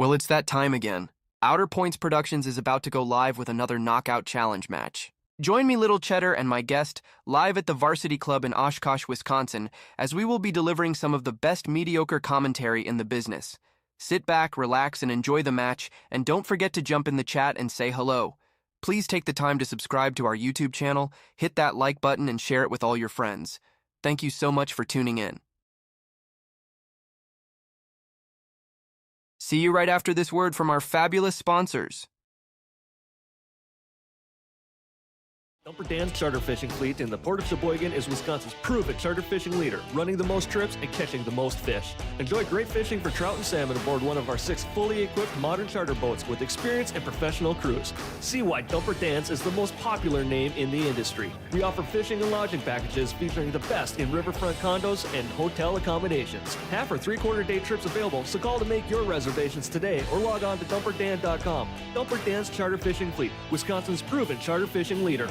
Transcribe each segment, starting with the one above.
Well, it's that time again. Outer Points Productions is about to go live with another Knockout Challenge match. Join me, Little Cheddar, and my guest live at the Varsity Club in Oshkosh, Wisconsin, as we will be delivering some of the best mediocre commentary in the business. Sit back, relax, and enjoy the match, and don't forget to jump in the chat and say hello. Please take the time to subscribe to our YouTube channel, hit that like button, and share it with all your friends. Thank you so much for tuning in. See you right after this word from our fabulous sponsors. Dumper Dan's charter fishing fleet in the Port of Sheboygan is Wisconsin's proven charter fishing leader, running the most trips and catching the most fish. Enjoy great fishing for trout and salmon aboard one of our 6 fully equipped modern charter boats with experience and professional crews. See why Dumper Dan's is the most popular name in the industry. We offer fishing and lodging packages featuring the best in riverfront condos and hotel accommodations. Half or 3/4 day trips available, so call to make your reservations today or log on to dumperdan.com. Dumper Dan's charter fishing fleet, Wisconsin's proven charter fishing leader.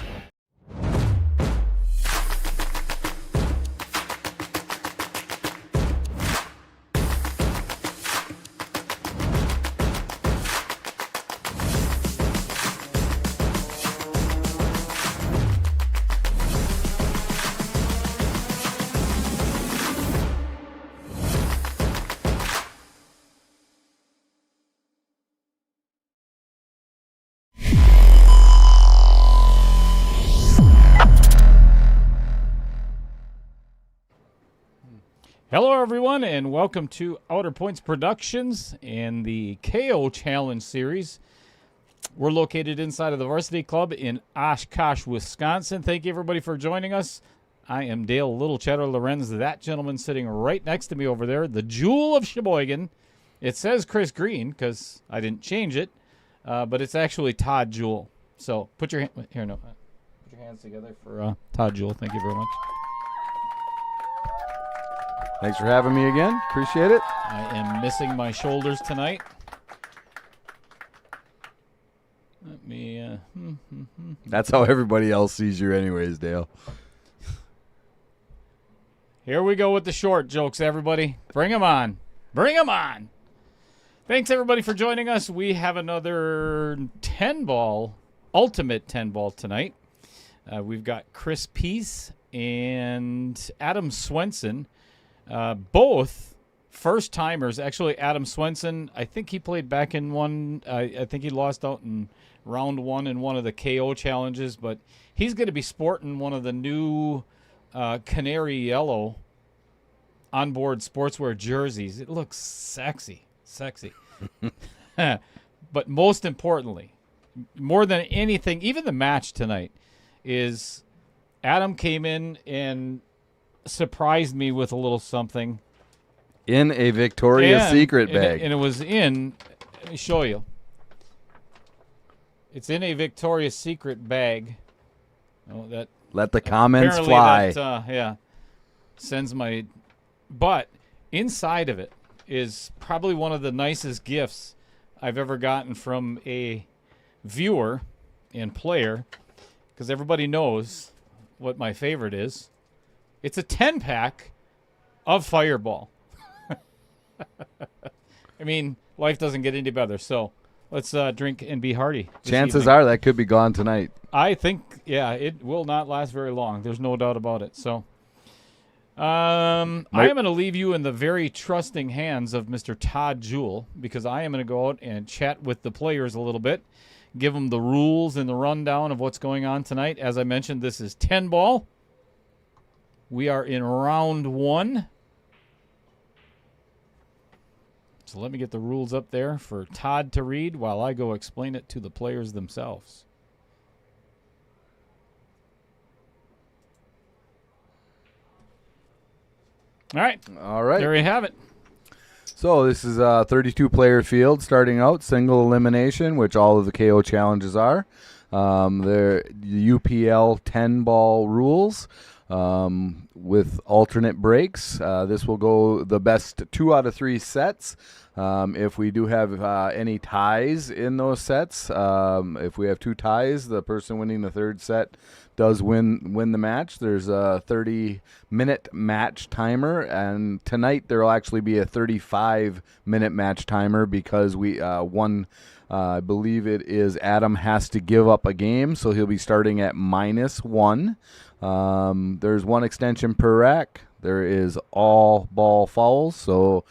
Hello, everyone, and welcome to Outer Points Productions and the KO Challenge Series. We're located inside of the Varsity Club in Oshkosh, Wisconsin. Thank you, everybody, for joining us. I am Dale Little Cheddar Lorenz, that gentleman sitting right next to me over there, the Jewel of Sheboygan. It says Chris Green because I didn't change it, but it's actually Todd Jewell. So put your put your hands together for Todd Jewell. Thank you very much. Thanks for having me again. Appreciate it. I am missing my shoulders tonight. Let me. That's how everybody else sees you, anyways, Dale. Here we go with the short jokes, everybody. Bring them on. Bring them on. Thanks, everybody, for joining us. We have another 10-ball, ultimate 10-ball tonight. We've got Chris Pease and Adam Swenson. Both first-timers. Actually, Adam Swenson, I think he played back in one. I think he lost out in round 1 in one of the KO challenges, but he's going to be sporting one of the new canary yellow onboard sportswear jerseys. It looks sexy. But most importantly, more than anything, even the match tonight, is Adam came in and surprised me with a little something in a Victoria's Secret bag. And it was in, let me show you. It's in a Victoria's Secret bag. Oh, that let the comments fly. That, sends my. But inside of it is probably one of the nicest gifts I've ever gotten from a viewer and player, because everybody knows what my favorite is. It's a 10-pack of Fireball. I mean, life doesn't get any better, so let's drink and be hearty. Chances are that could be gone tonight. I think, it will not last very long. There's no doubt about it. So I am going to leave you in the very trusting hands of Mr. Todd Jewell, because I am going to go out and chat with the players a little bit, give them the rules and the rundown of what's going on tonight. As I mentioned, this is 10-ball. We are in round 1. So let me get the rules up there for Todd to read while I go explain it to the players themselves. All right. There you have it. So this is a 32-player field starting out, single elimination, which all of the KO challenges are. They're the UPL 10-ball rules. With alternate breaks. This will go the best 2 out of 3 sets. If we do have any ties in those sets, if we have 2 ties, the person winning the third set does win the match. There's a 30-minute match timer, and tonight there will actually be a 35-minute match timer because I believe it is Adam has to give up a game, so he'll be starting at -1. There's 1 extension per rack. There is all ball fouls, so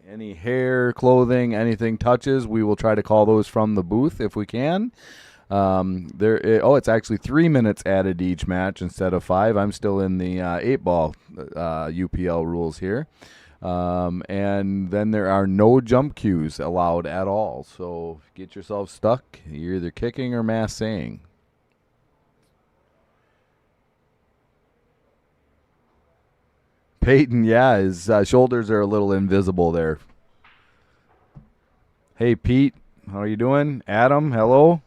any hair, clothing, anything touches, we will try to call those from the booth if we can. It's actually 3 minutes added to each match instead of 5. I'm still in the 8-ball UPL rules here. And then there are no jump cues allowed at all. So if you get yourself stuck, you're either kicking or mass saying. Peyton, yeah, his shoulders are a little invisible there. Hey, Pete, how are you doing? Adam, hello.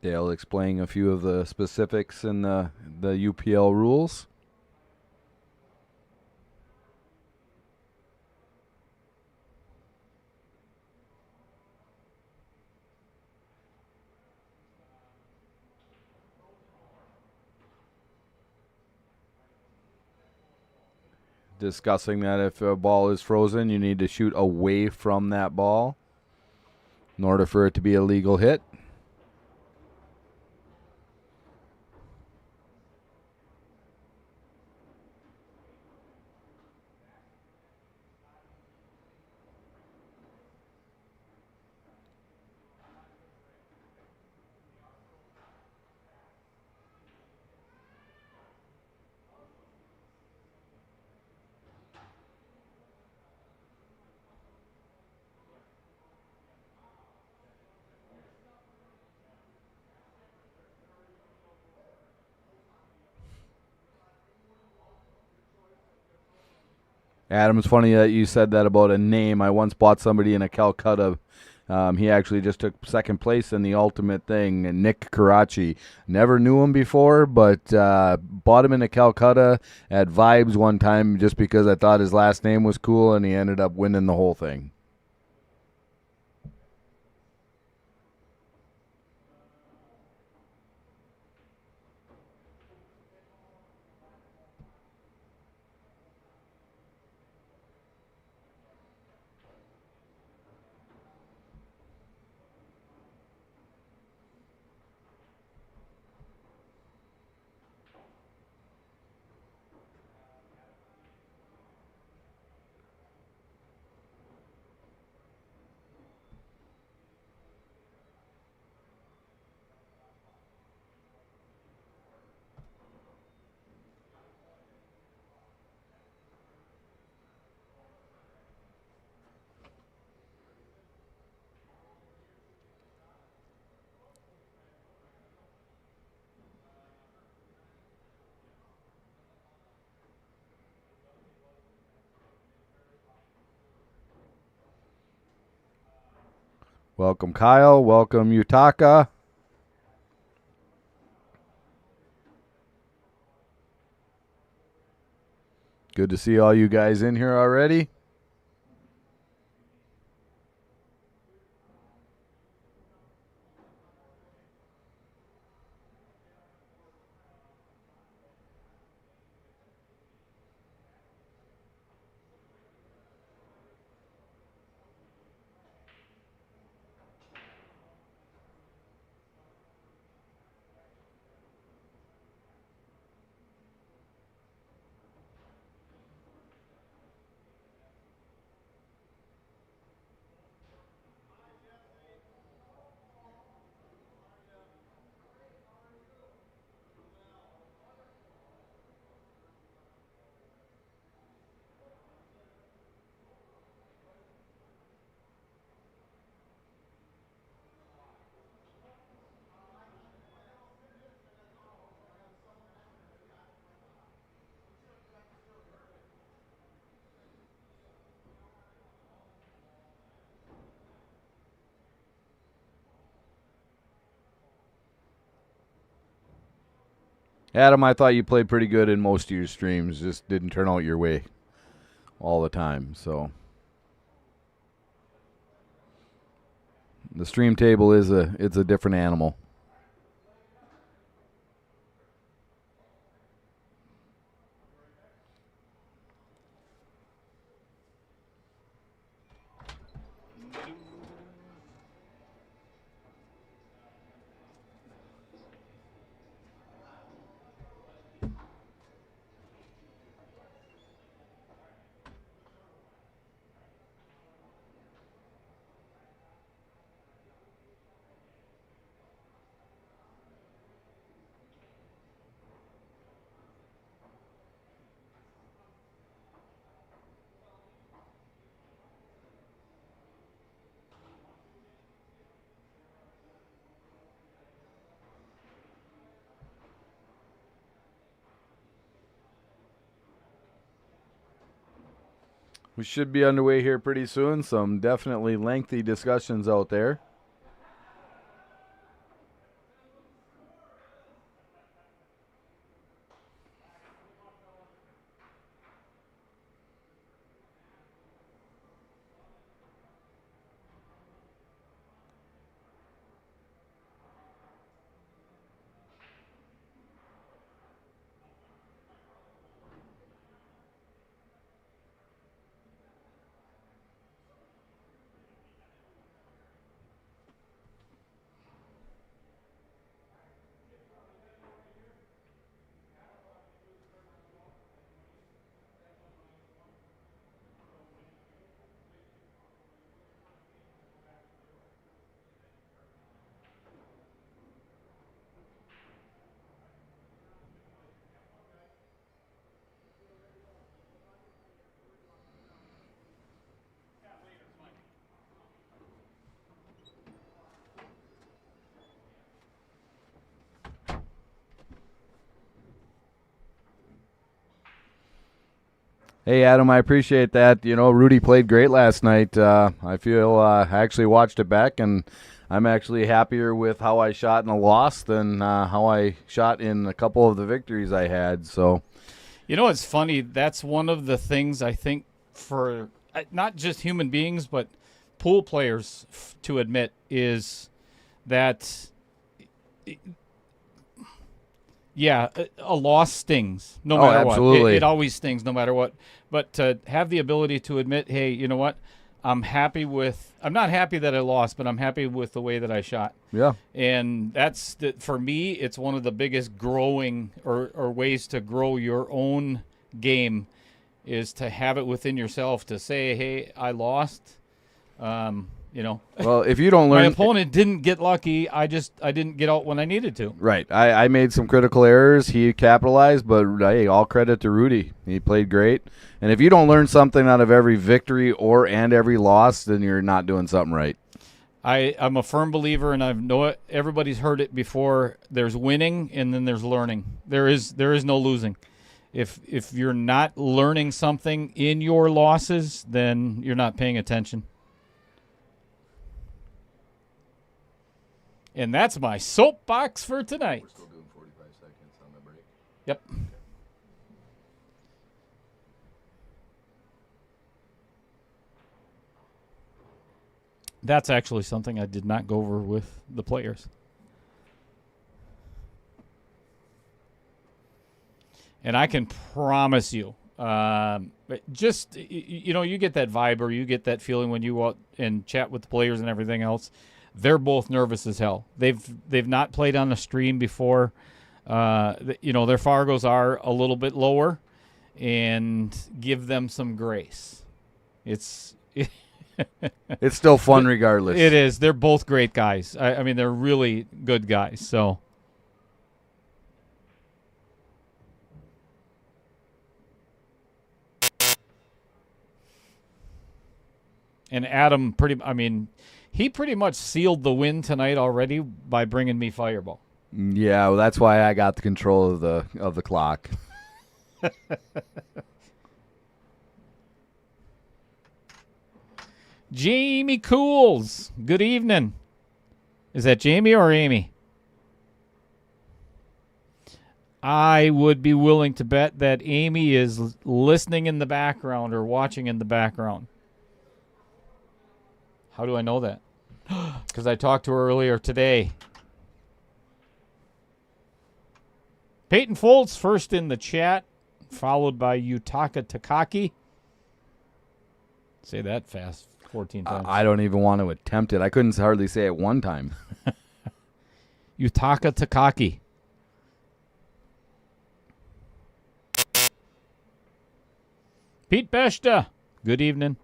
Dale explaining a few of the specifics in the UPL rules. Discussing that if a ball is frozen, you need to shoot away from that ball in order for it to be a legal hit. Adam, it's funny that you said that about a name. I once bought somebody in a Calcutta. He actually just took second place in the ultimate thing, Nick Karachi. Never knew him before, but bought him in a Calcutta at Vibes one time just because I thought his last name was cool, and he ended up winning the whole thing. Welcome, Kyle. Welcome, Yutaka. Good to see all you guys in here already. Adam, I thought you played pretty good in most of your streams. Just didn't turn out your way all the time. So the stream table it's a different animal. We should be underway here pretty soon. Some definitely lengthy discussions out there. Hey, Adam, I appreciate that. You know, Rudy played great last night. I feel I actually watched it back, and I'm actually happier with how I shot in a loss than how I shot in a couple of the victories I had. So, You know, it's funny. That's one of the things I think for not just human beings, but pool players to admit is that, yeah, a loss stings no matter absolutely. what. It always stings no matter what. But to have the ability to admit, hey, you know what? I'm not happy that I lost, but I'm happy with the way that I shot. Yeah. And that's, for me, it's one of the biggest growing or ways to grow your own game is to have it within yourself to say, hey, I lost. You know, Well, if you don't learn, my opponent didn't get lucky. I didn't get out when I needed to. right. I made some critical errors. He capitalized, but hey, all credit to Rudy. He played great. And if you don't learn something out of every victory and every loss, then you're not doing something right. I'm a firm believer, and everybody's heard it before. There's winning, and then there's learning. There is no losing. If you're not learning something in your losses, then you're not paying attention. And that's my soapbox for tonight. We're still doing 45 seconds on the break. Yep. That's actually something I did not go over with the players. And I can promise you, just, you know, you get that vibe or you get that feeling when you go out and chat with the players and everything else. They're both nervous as hell. They've not played on a stream before. You know, their Fargos are a little bit lower, and give them some grace. It's It's still fun regardless. It is. They're both great guys. I mean, they're really good guys. So. And Adam he pretty much sealed the win tonight already by bringing me Fireball. Yeah, well, that's why I got the control of the clock. Jamie Cools, good evening. Is that Jamie or Amy? I would be willing to bet that Amy is listening in the background or watching in the background. How do I know that? Because I talked to her earlier today. Peyton Foltz first in the chat, followed by Yutaka Takaki. Say that fast 14 times. I don't even want to attempt it. I couldn't hardly say it one time. Yutaka Takaki. Pete Beshta, good evening.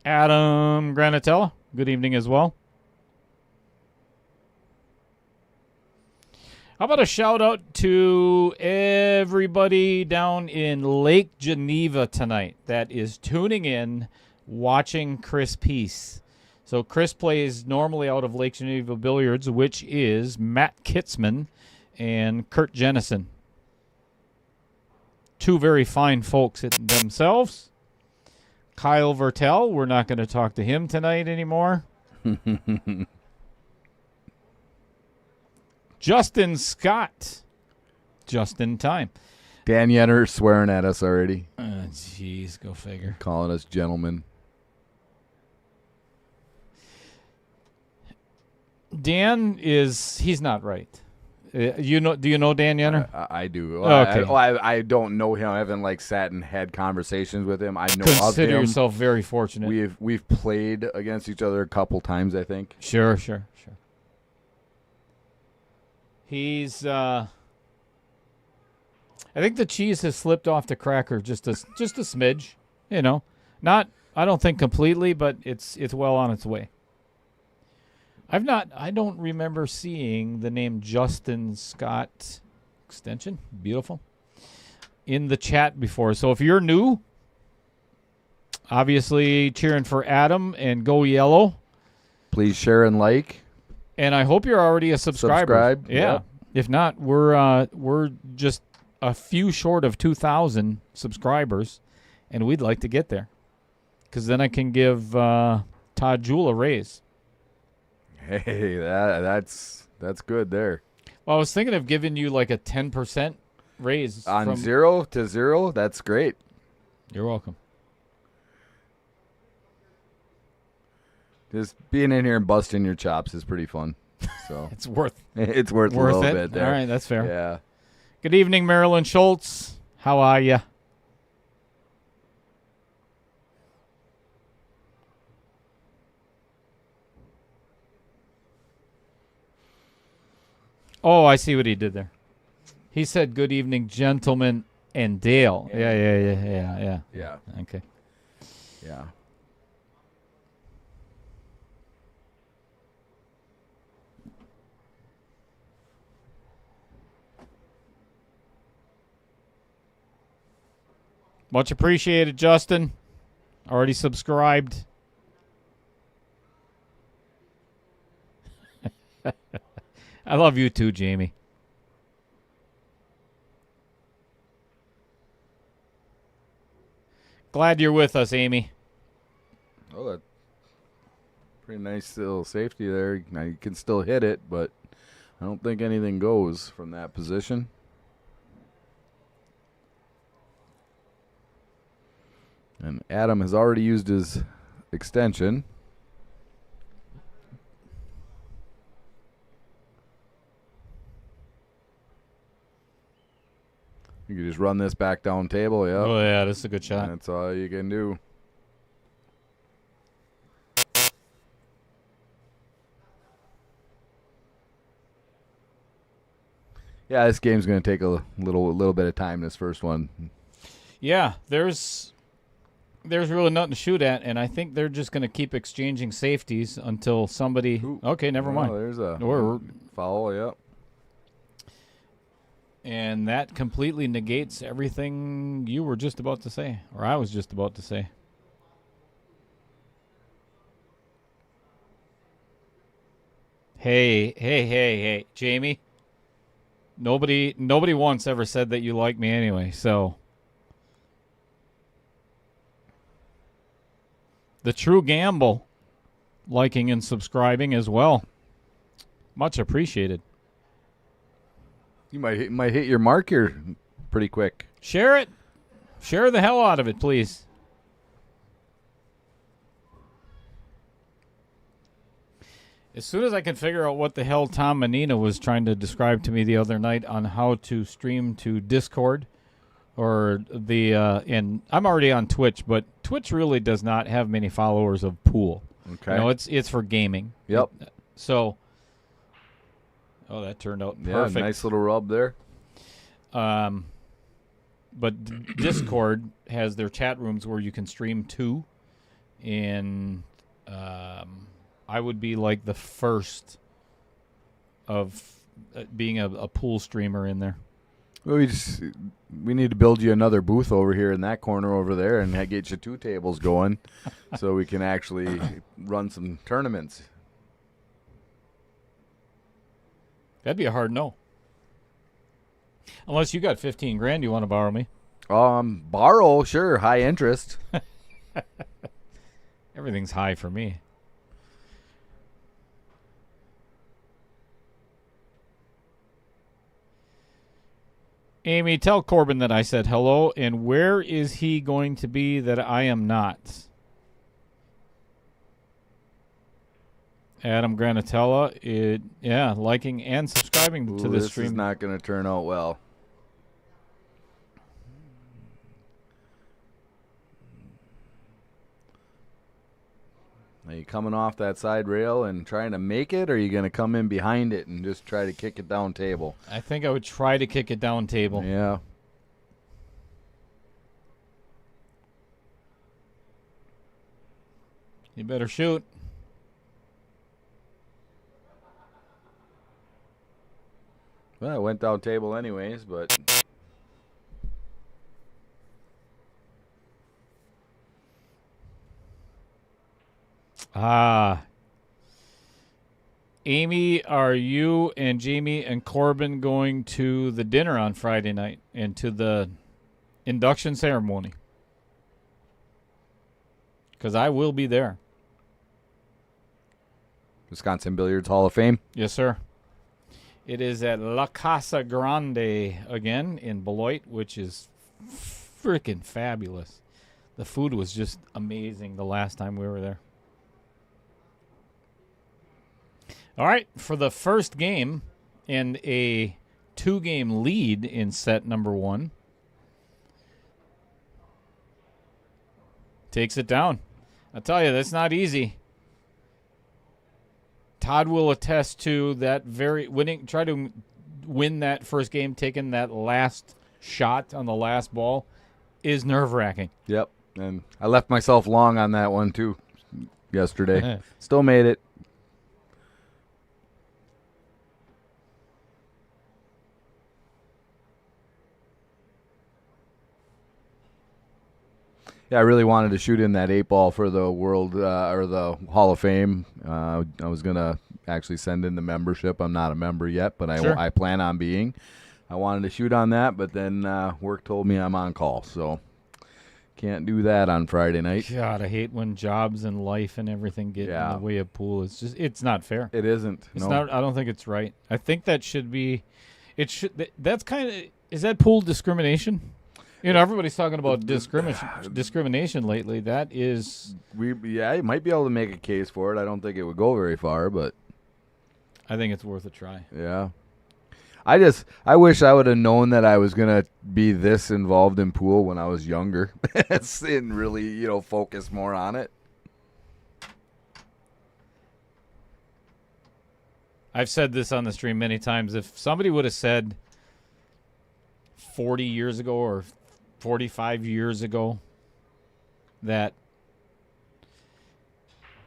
Adam Granatella, good evening as well. How about a shout out to everybody down in Lake Geneva tonight that is tuning in, watching Chris Pease. So Chris plays normally out of Lake Geneva Billiards, which is Matt Kitzman and Kurt Jennison. Two very fine folks themselves. Kyle Vertel, we're not going to talk to him tonight anymore. Justin Scott, just in time. Dan Yenner swearing at us already. Jeez, go figure. Calling us gentlemen. Dan he's not right. Do you know Dan Yenner? I do. Okay. I don't know him. I haven't sat and had conversations with him. I know of him. Consider yourself very fortunate. We've played against each other a couple times, I think. Sure. He's I think the cheese has slipped off the cracker just a smidge, Not I don't think completely, but it's well on its way. I don't remember seeing the name Justin Scott extension, beautiful, in the chat before. So if you're new, obviously cheering for Adam and go yellow. Please share and like. And I hope you're already a subscriber. Subscribe. Yeah. Yep. If not, we're just a few short of 2,000 subscribers, and we'd like to get there. Because then I can give Todd Jewell a raise. Hey, that's good there. Well, I was thinking of giving you like a 10% raise. On 0 to 0, that's great. You're welcome. Just being in here and busting your chops is pretty fun. So It's worth a little it. bit there. All right, that's fair. Yeah. Good evening, Marilyn Schultz. How are you? Oh, I see what he did there. He said, "Good evening, gentlemen and Dale." Yeah. Yeah. Okay. Yeah. Much appreciated, Justin. Already subscribed. I love you too, Jamie. Glad you're with us, Amy. Oh, that pretty nice little safety there. Now you can still hit it, but I don't think anything goes from that position. And Adam has already used his extension. You can just run this back down table, yep. Oh, yeah, this is a good shot. That's all you can do. Yeah, this game's going to take a little bit of time, this first one. Yeah, there's really nothing to shoot at, and I think they're just going to keep exchanging safeties until somebody... Ooh. Okay, never mind. There's a Or- foul, yep. And that completely negates everything you were just about to say, or I was just about to say. Hey, Jamie. Nobody once ever said that you like me anyway, so... The True Gamble, liking and subscribing as well. Much appreciated. You might hit your mark here pretty quick. Share it. Share the hell out of it, please. As soon as I can figure out what the hell Tom Menina was trying to describe to me the other night on how to stream to Discord or and I'm already on Twitch, but Twitch really does not have many followers of pool. Okay. You know, it's for gaming. Yep. So, that turned out perfect. Yeah, nice little rub there. But Discord has their chat rooms where you can stream to, and I would be like the first of being a pool streamer in there. Well, we need to build you another booth over here in that corner over there and get you 2 tables going so we can actually run some tournaments. That'd be a hard no. Unless you got 15 grand you want to borrow me. Borrow, sure, high interest. Everything's high for me. Amy, tell Corbin that I said hello, and where is he going to be that I am not? Adam Granatella, liking and subscribing to this stream. This is not going to turn out well. Are you coming off that side rail and trying to make it, or are you going to come in behind it and just try to kick it down table? I think I would try to kick it down table. Yeah. You better shoot. Well, it went down table anyways, but... Amy, are you and Jamie and Corbin going to the dinner on Friday night and to the induction ceremony? Because I will be there. Wisconsin Billiards Hall of Fame? Yes, sir. It is at La Casa Grande again in Beloit, which is freaking fabulous. The food was just amazing the last time we were there. All right, for the first game and a 2-game lead in set number 1. Takes it down. I'll tell you, that's not easy. Todd will attest to that try to win that first game, taking that last shot on the last ball is nerve-wracking. Yep, and I left myself long on that one too yesterday. Still made it. Yeah, I really wanted to shoot in that 8-ball for the World or the Hall of Fame. I was going to actually send in the membership. I'm not a member yet, but I plan on being. I wanted to shoot on that, but then work told me I'm on call, so can't do that on Friday night. God, I hate when jobs and life and everything get in the way of pool. It's not fair. It isn't. It's not. I don't think it's right. I think that should be. It should. That's kind of. Is that pool discrimination? You know, everybody's talking about discrimination lately. That is... you might be able to make a case for it. I don't think it would go very far, but... I think it's worth a try. Yeah. I wish I would have known that I was going to be this involved in pool when I was younger and really, focus more on it. I've said this on the stream many times. If somebody would have said 40 years ago or 45 years ago that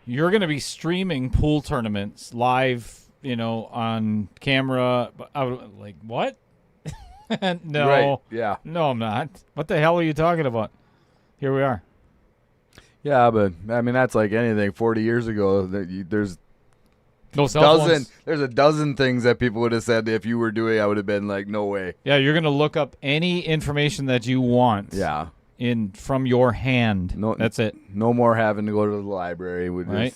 you're going to be streaming pool tournaments live, on camera, I would like, what? No. Right. Yeah. No, I'm not. What the hell are you talking about? Here we are. Yeah, but I mean that's like anything. 40 years ago, there's no cell phones. There's a dozen things that people would have said if you were doing. I would have been like, no way. Yeah, you're gonna look up any information that you want. Yeah. From your hand. No, that's it. No more having to go to the library with right?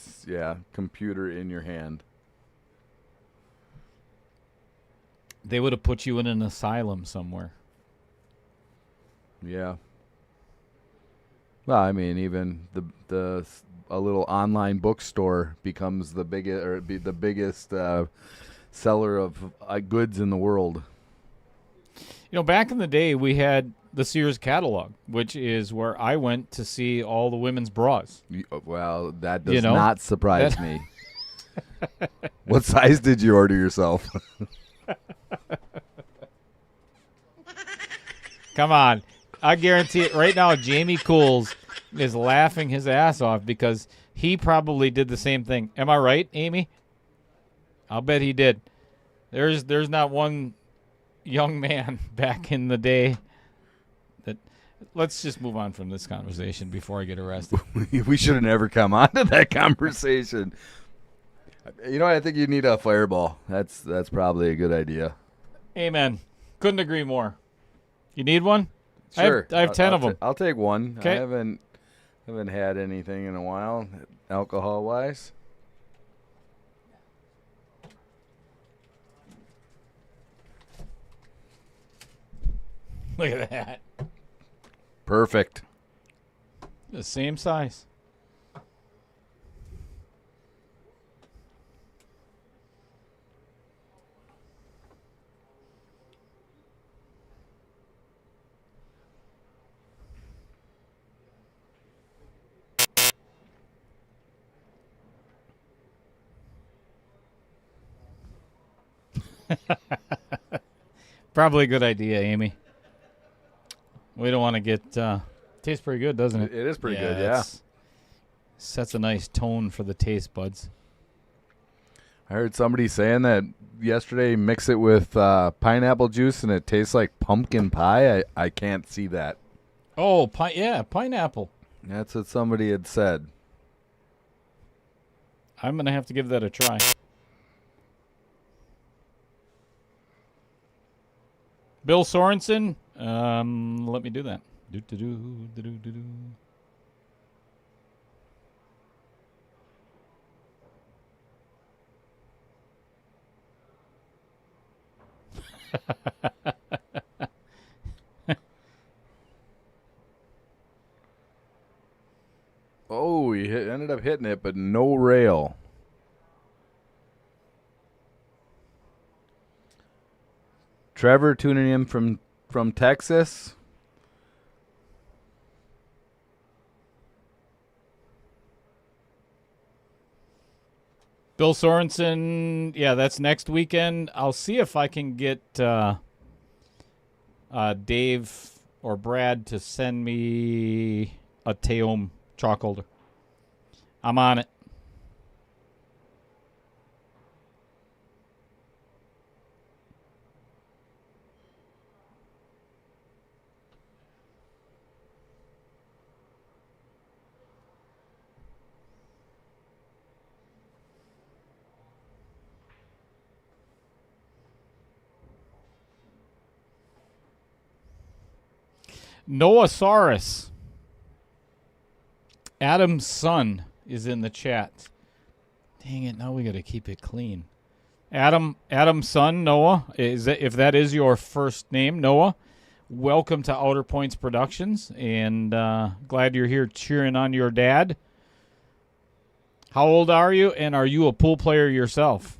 Computer in your hand. They would have put you in an asylum somewhere. Yeah. Well, I mean, even a little online bookstore becomes the biggest seller of goods in the world. You know, back in the day, we had the Sears catalog, which is where I went to see all the women's bras. Well, that does know, not surprise me. What size did you order yourself? Come on. I guarantee it right now, Jamie Cools is laughing his ass off because he probably did the same thing. Am I right, Amy? I'll bet he did. There's not one young man back in the day that... Let's just move on from this conversation before I get arrested. We should have never come on to that conversation. You know what? I think you need a fireball. That's probably a good idea. Amen. Couldn't agree more. You need one? Sure. I have 10 of them. I'll take one. Okay. I haven't had anything in a while, alcohol-wise. Look at that. Perfect. The same size. Probably a good idea, Amy. We don't want to get... tastes pretty good, doesn't it? It is pretty good, yeah. Sets a nice tone for the taste buds. I heard somebody saying that yesterday, mix it with pineapple juice and it tastes like pumpkin pie. I can't see that. Oh, pineapple. That's what somebody had said. I'm going to have to give that a try. Bill Sorensen, let me do that. Do. Oh, he ended up hitting it, but no rail. Trevor tuning in from Texas. Bill Sorensen, yeah, that's next weekend. I'll see if I can get Dave or Brad to send me a Teom chalk holder. I'm on it. Noasaurus. Adam's son is in the chat. Dang it, now we got to keep it clean. Adam's son, Noah, if that is your first name, Noah, welcome to Outer Points Productions, and glad you're here cheering on your dad. How old are you, and are you a pool player yourself?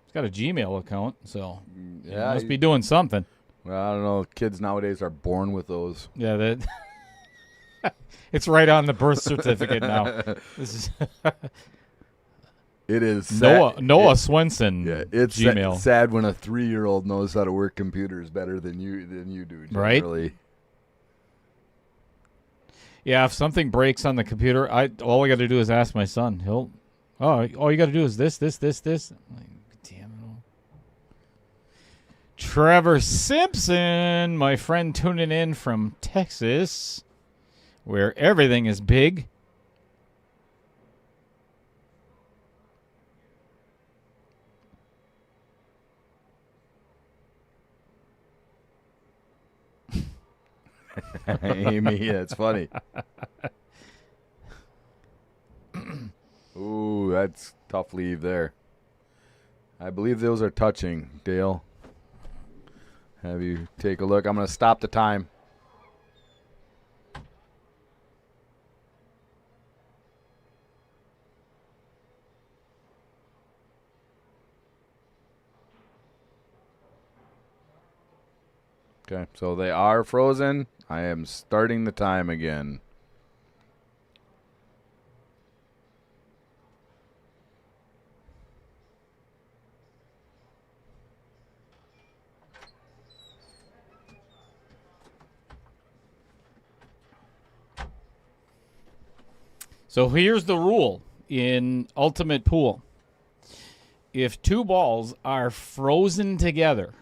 He's got a Gmail account, so Yeah, he must be doing something. Well, I don't know. Kids nowadays are born with those. Yeah, that it's right on the birth certificate now. This is It is sad. Noah Swenson. Yeah, it's Gmail. sad when a 3-year-old knows how to work computers better than you do. Generally. Right? Yeah, if something breaks on the computer, all I got to do is ask my son. All you got to do is this. I'm like, damn it all. Trevor Simpson, my friend tuning in from Texas, where everything is big. Amy, that's funny. Ooh, that's tough leave there. I believe those are touching, Dale. have you take a look. I'm going to stop the time. Okay, so they are frozen. I am starting the time again. So here's the rule in Ultimate Pool. If two balls are frozen together,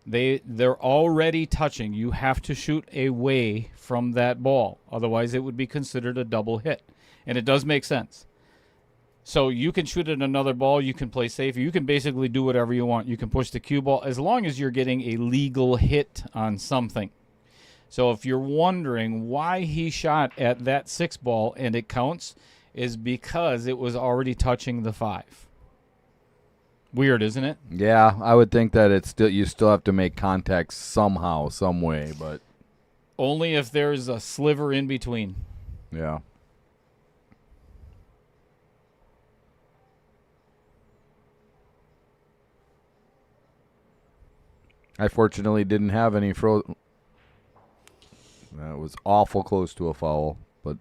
they're already touching. You have to shoot away from that ball. Otherwise, it would be considered a double hit. And it does make sense. So you can shoot at another ball. You can play safe. You can basically do whatever you want. You can push the cue ball as long as you're getting a legal hit on something. So if you're wondering why he shot at that 6 ball and it counts, is because it was already touching the 5. Weird, isn't it? Yeah, I would think that you still have to make contact somehow, some way, but only if there's a sliver in between. Yeah. I fortunately didn't have any That was awful close to a foul, but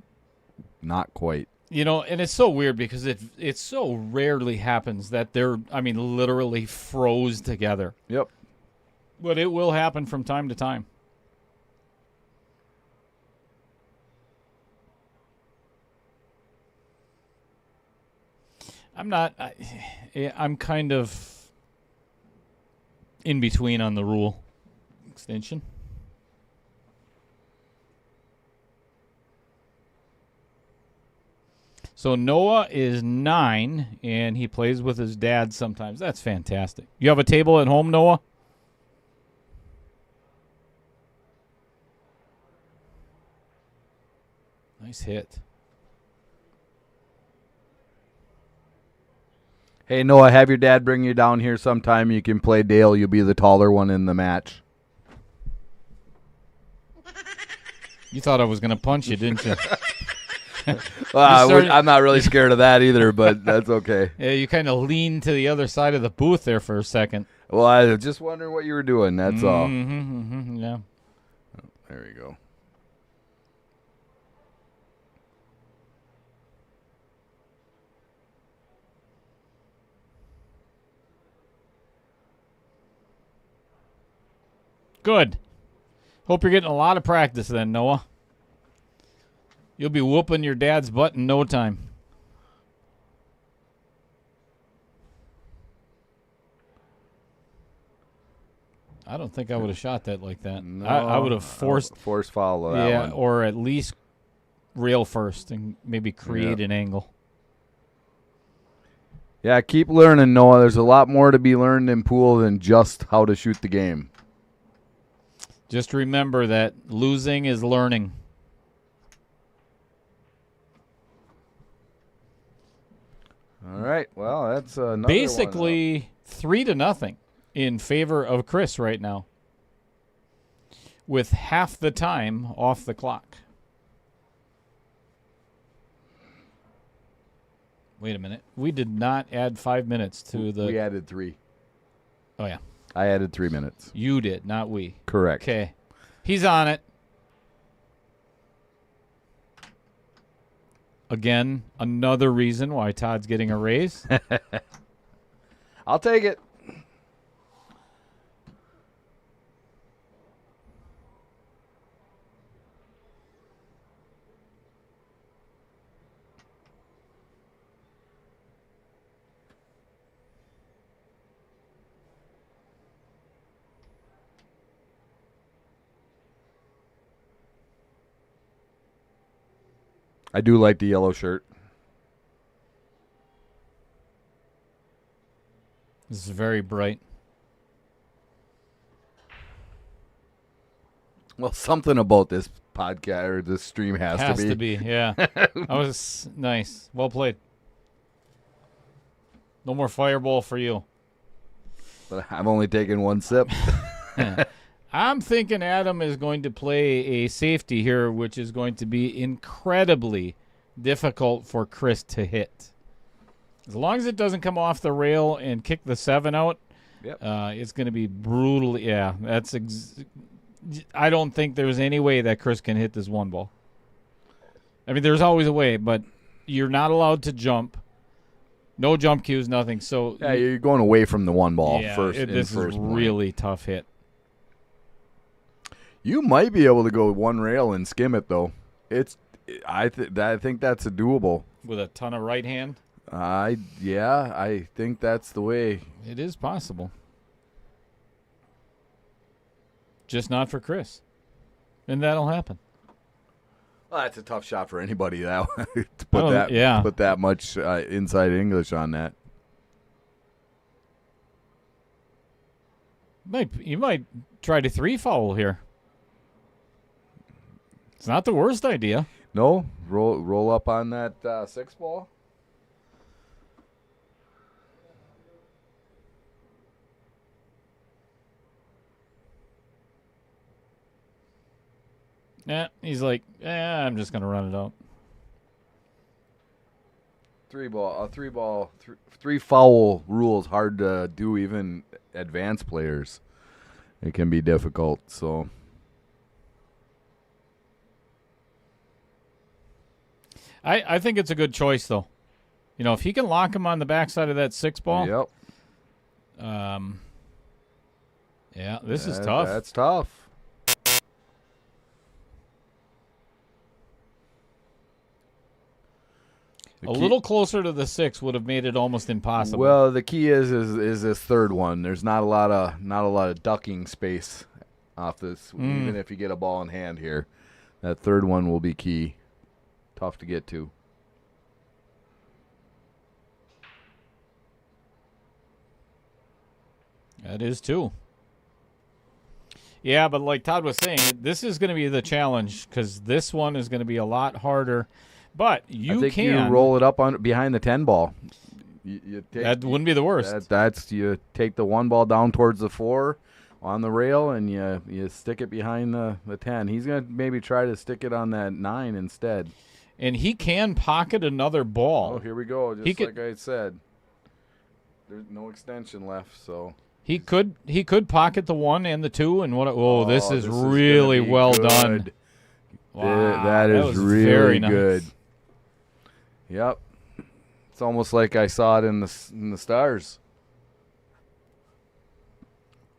not quite. You know, and it's so weird because it so rarely happens that they're, literally froze together. Yep. But it will happen from time to time. I'm kind of in between on the rule extension. So Noah is 9, and he plays with his dad sometimes. That's fantastic. You have a table at home, Noah? Nice hit. Hey, Noah, have your dad bring you down here sometime. You can play Dale. You'll be the taller one in the match. You thought I was going to punch you, didn't you? I'm not really scared of that either, but that's okay. Yeah, you kind of leaned to the other side of the booth there for a second. Well, I was just wondering what you were doing. That's all. Yeah. Oh, there you go. Good. Hope you're getting a lot of practice then, Noah. You'll be whooping your dad's butt in no time. I don't think I would have shot that like that. No, I would have forced foul of that one. or at least rail first and maybe create an angle. Yeah, keep learning, Noah. There's a lot more to be learned in pool than just how to shoot the game. Just remember that losing is learning. All right. Well, that's another basically 3-0 in favor of Chris right now, with half the time off the clock. Wait a minute. We did not add 5 minutes to the... We added 3. Oh, yeah. I added 3 minutes. You did, not we. Correct. Okay. He's on it. Again, another reason why Todd's getting a raise. I'll take it. I do like the yellow shirt. This is very bright. Well, something about this podcast or this stream has to be. Yeah. That was nice. Well played. No more fireball for you. But I've only taken one sip. I'm thinking Adam is going to play a safety here, which is going to be incredibly difficult for Chris to hit. As long as it doesn't come off the rail and kick the 7 out, it's going to be brutal. Yeah, I don't think there's any way that Chris can hit this one ball. I mean, there's always a way, but you're not allowed to jump. No jump cues, nothing. So yeah, you're going away from the one ball first. This is a really tough hit. You might be able to go one rail and skim it, though. I think that's a doable with a ton of right hand. I think that's the way. It is possible. Just not for Chris. And that'll happen. Well, that's a tough shot for anybody to put that much inside English on that. You might try to 3-foul here. It's not the worst idea. No, roll up on that 6 ball. Yeah, he's like, I'm just gonna run it out. 3-foul rule is hard to do, even advanced players. It can be difficult. So, I think it's a good choice, though. You know, if he can lock him on the backside of that 6 ball. Yep. Yeah, this is tough. That's tough. A little closer to the 6 would have made it almost impossible. Well, the key is this third one. There's not a lot of ducking space off this. Even if you get a ball in hand here, that third one will be key. Tough to get to. That is too. Yeah, but like Todd was saying, this is going to be the challenge because this one is going to be a lot harder. But you roll it up behind the 10 ball. That wouldn't be the worst. You take the 1 ball down towards the 4 on the rail, and you stick it behind the 10. He's going to maybe try to stick it on that 9 instead. And he can pocket another ball. Oh, here we go. Like I said, there's no extension left, so. He could pocket the 1 and the 2 and what? Oh, this is really well done. Wow, that is really very nice. Good. Yep, it's almost like I saw it in the stars.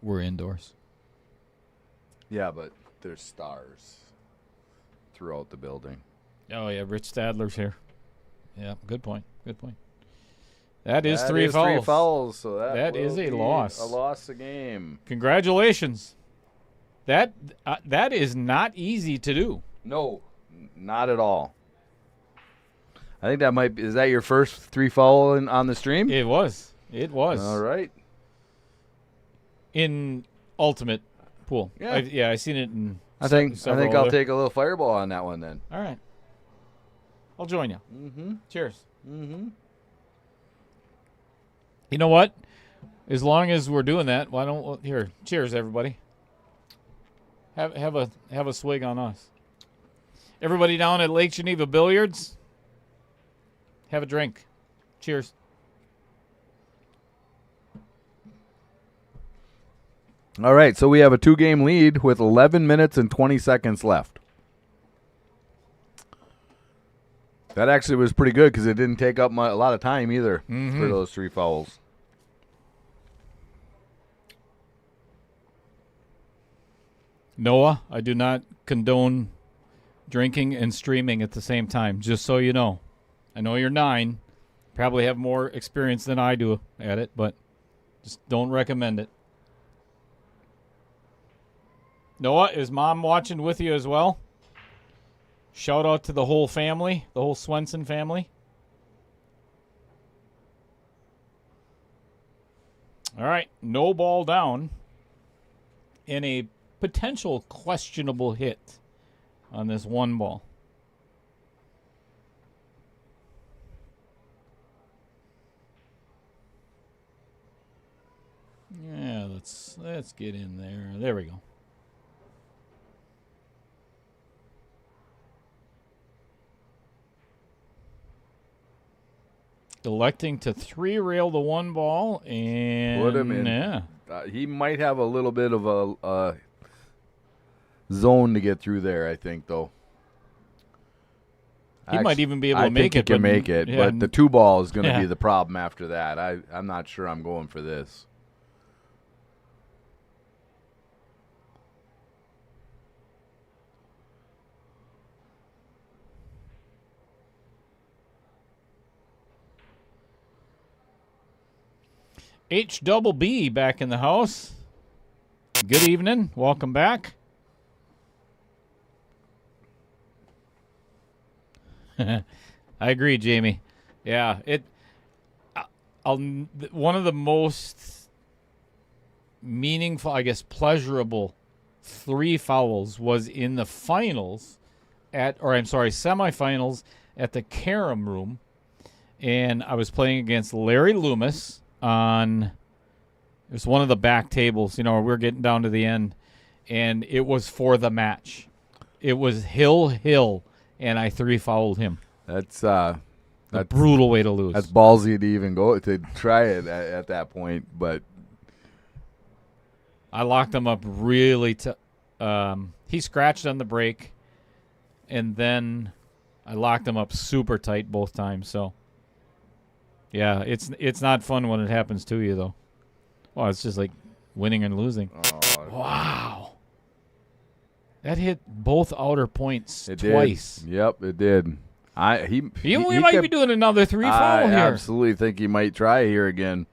We're indoors. Yeah, but there's stars throughout the building. Oh yeah, Rich Stadler's here. Yeah, good point. Good point. That is 3 fouls. 3 fouls, so that is a loss. A loss of game. Congratulations. That is not easy to do. No, not at all. I think that might be. Is that your first 3 foul on the stream? It was. All right. In Ultimate Pool. Yeah. I seen it in. I think I'll take a little fireball on that one then. All right. I'll join you. Mm-hmm. Cheers. Mm-hmm. You know what? As long as we're doing that, why don't here? Cheers, everybody. Have a swig on us. Everybody down at Lake Geneva Billiards, have a drink. Cheers. All right, so we have a 2-game lead with 11 minutes and 20 seconds left. That actually was pretty good because it didn't take up a lot of time either for those 3 fouls. Noah, I do not condone drinking and streaming at the same time, just so you know. I know you're 9, probably have more experience than I do at it, but just don't recommend it. Noah, is Mom watching with you as well? Shout out to the whole family, the whole Swenson family. All right, no ball down in a potential questionable hit on this 1 ball. Yeah, let's get in there. There we go. Electing to 3-rail the 1 ball and Put him in. Yeah. He might have a little bit of a zone to get through there, I think, though. He might even be able to I make think it. he can make it, but the 2 ball is going to be the problem after that. I'm not sure I'm going for this. HBB back in the house. Good evening. Welcome back. I agree, Jamie. Yeah, one of the most meaningful, I guess, pleasurable 3 fouls was in the finals semifinals at the Carom Room, and I was playing against Larry Loomis on. It was one of the back tables. We're getting down to the end, and it was for the match. It was Hill, and I 3-fouled him. That's a brutal way to lose. That's ballsy to even go to try it at that point, but I locked him up really. He scratched on the break, and then I locked him up super tight both times. So, yeah, it's not fun when it happens to you, though. Well, it's just like winning and losing. Oh. Wow. That hit both outer points it twice. Did. Yep, it did. We might be doing another 3-foul here. I absolutely think he might try here again.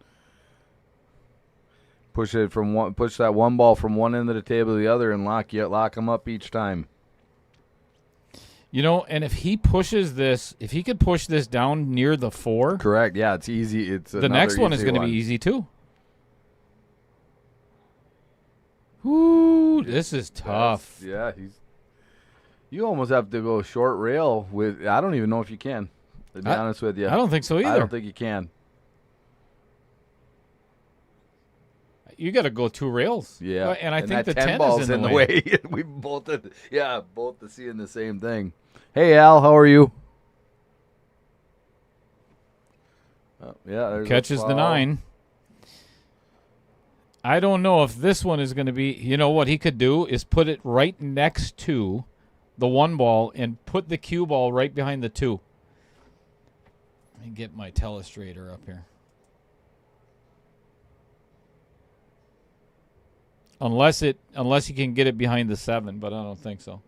Push that 1 ball from one end of the table to the other and lock him up each time. And if he pushes this, if he could push this down near the 4. Correct. Yeah, it's easy. It's the next one is going to be easy too. Ooh, this is tough. Yeah, you almost have to go short rail with. I don't even know if you can. To be honest with you, I don't think so either. I don't think you can. You got to go 2 rails. Yeah, and I think the 10 10 ball's is in the way. way. We both did. Yeah, both seeing the same thing. Hey, Al, how are you? Yeah, there's catches the 9. I don't know if this one is going to be. What he could do is put it right next to the 1 ball and put the cue ball right behind the 2. Let me get my telestrator up here. Unless you can get it behind the 7, but I don't think so.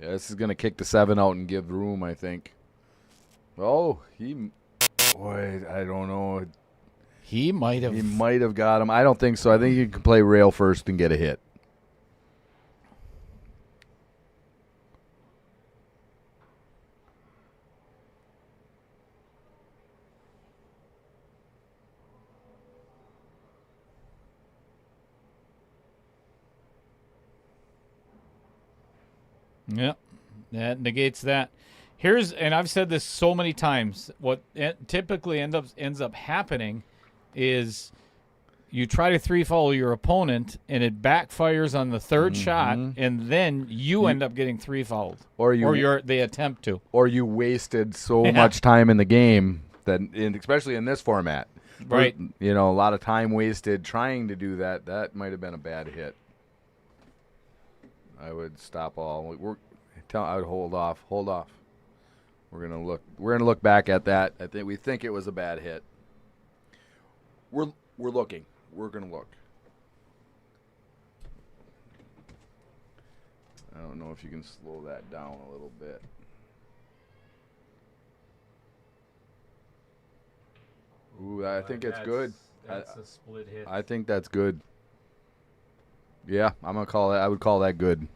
Yeah, this is going to kick the 7 out and give room, I think. Oh, I don't know. He might have got him. I don't think so. I think you can play rail first and get a hit. Yep, that negates that. And I've said this so many times, what typically ends up happening is you try to 3-foul your opponent, and it backfires on the 3rd shot, and then you end up getting 3-fouled. They attempt to. Or you wasted so much time in the game, especially in this format. Right. A lot of time wasted trying to do that. That might have been a bad hit. I would stop all. I would hold off. Hold off. We're gonna look back at that. We think it was a bad hit. We're looking. We're gonna look. I don't know if you can slow that down a little bit. Ooh, I think it's good. That's a split hit. I think that's good. Yeah, I'm gonna call that. I would call that good.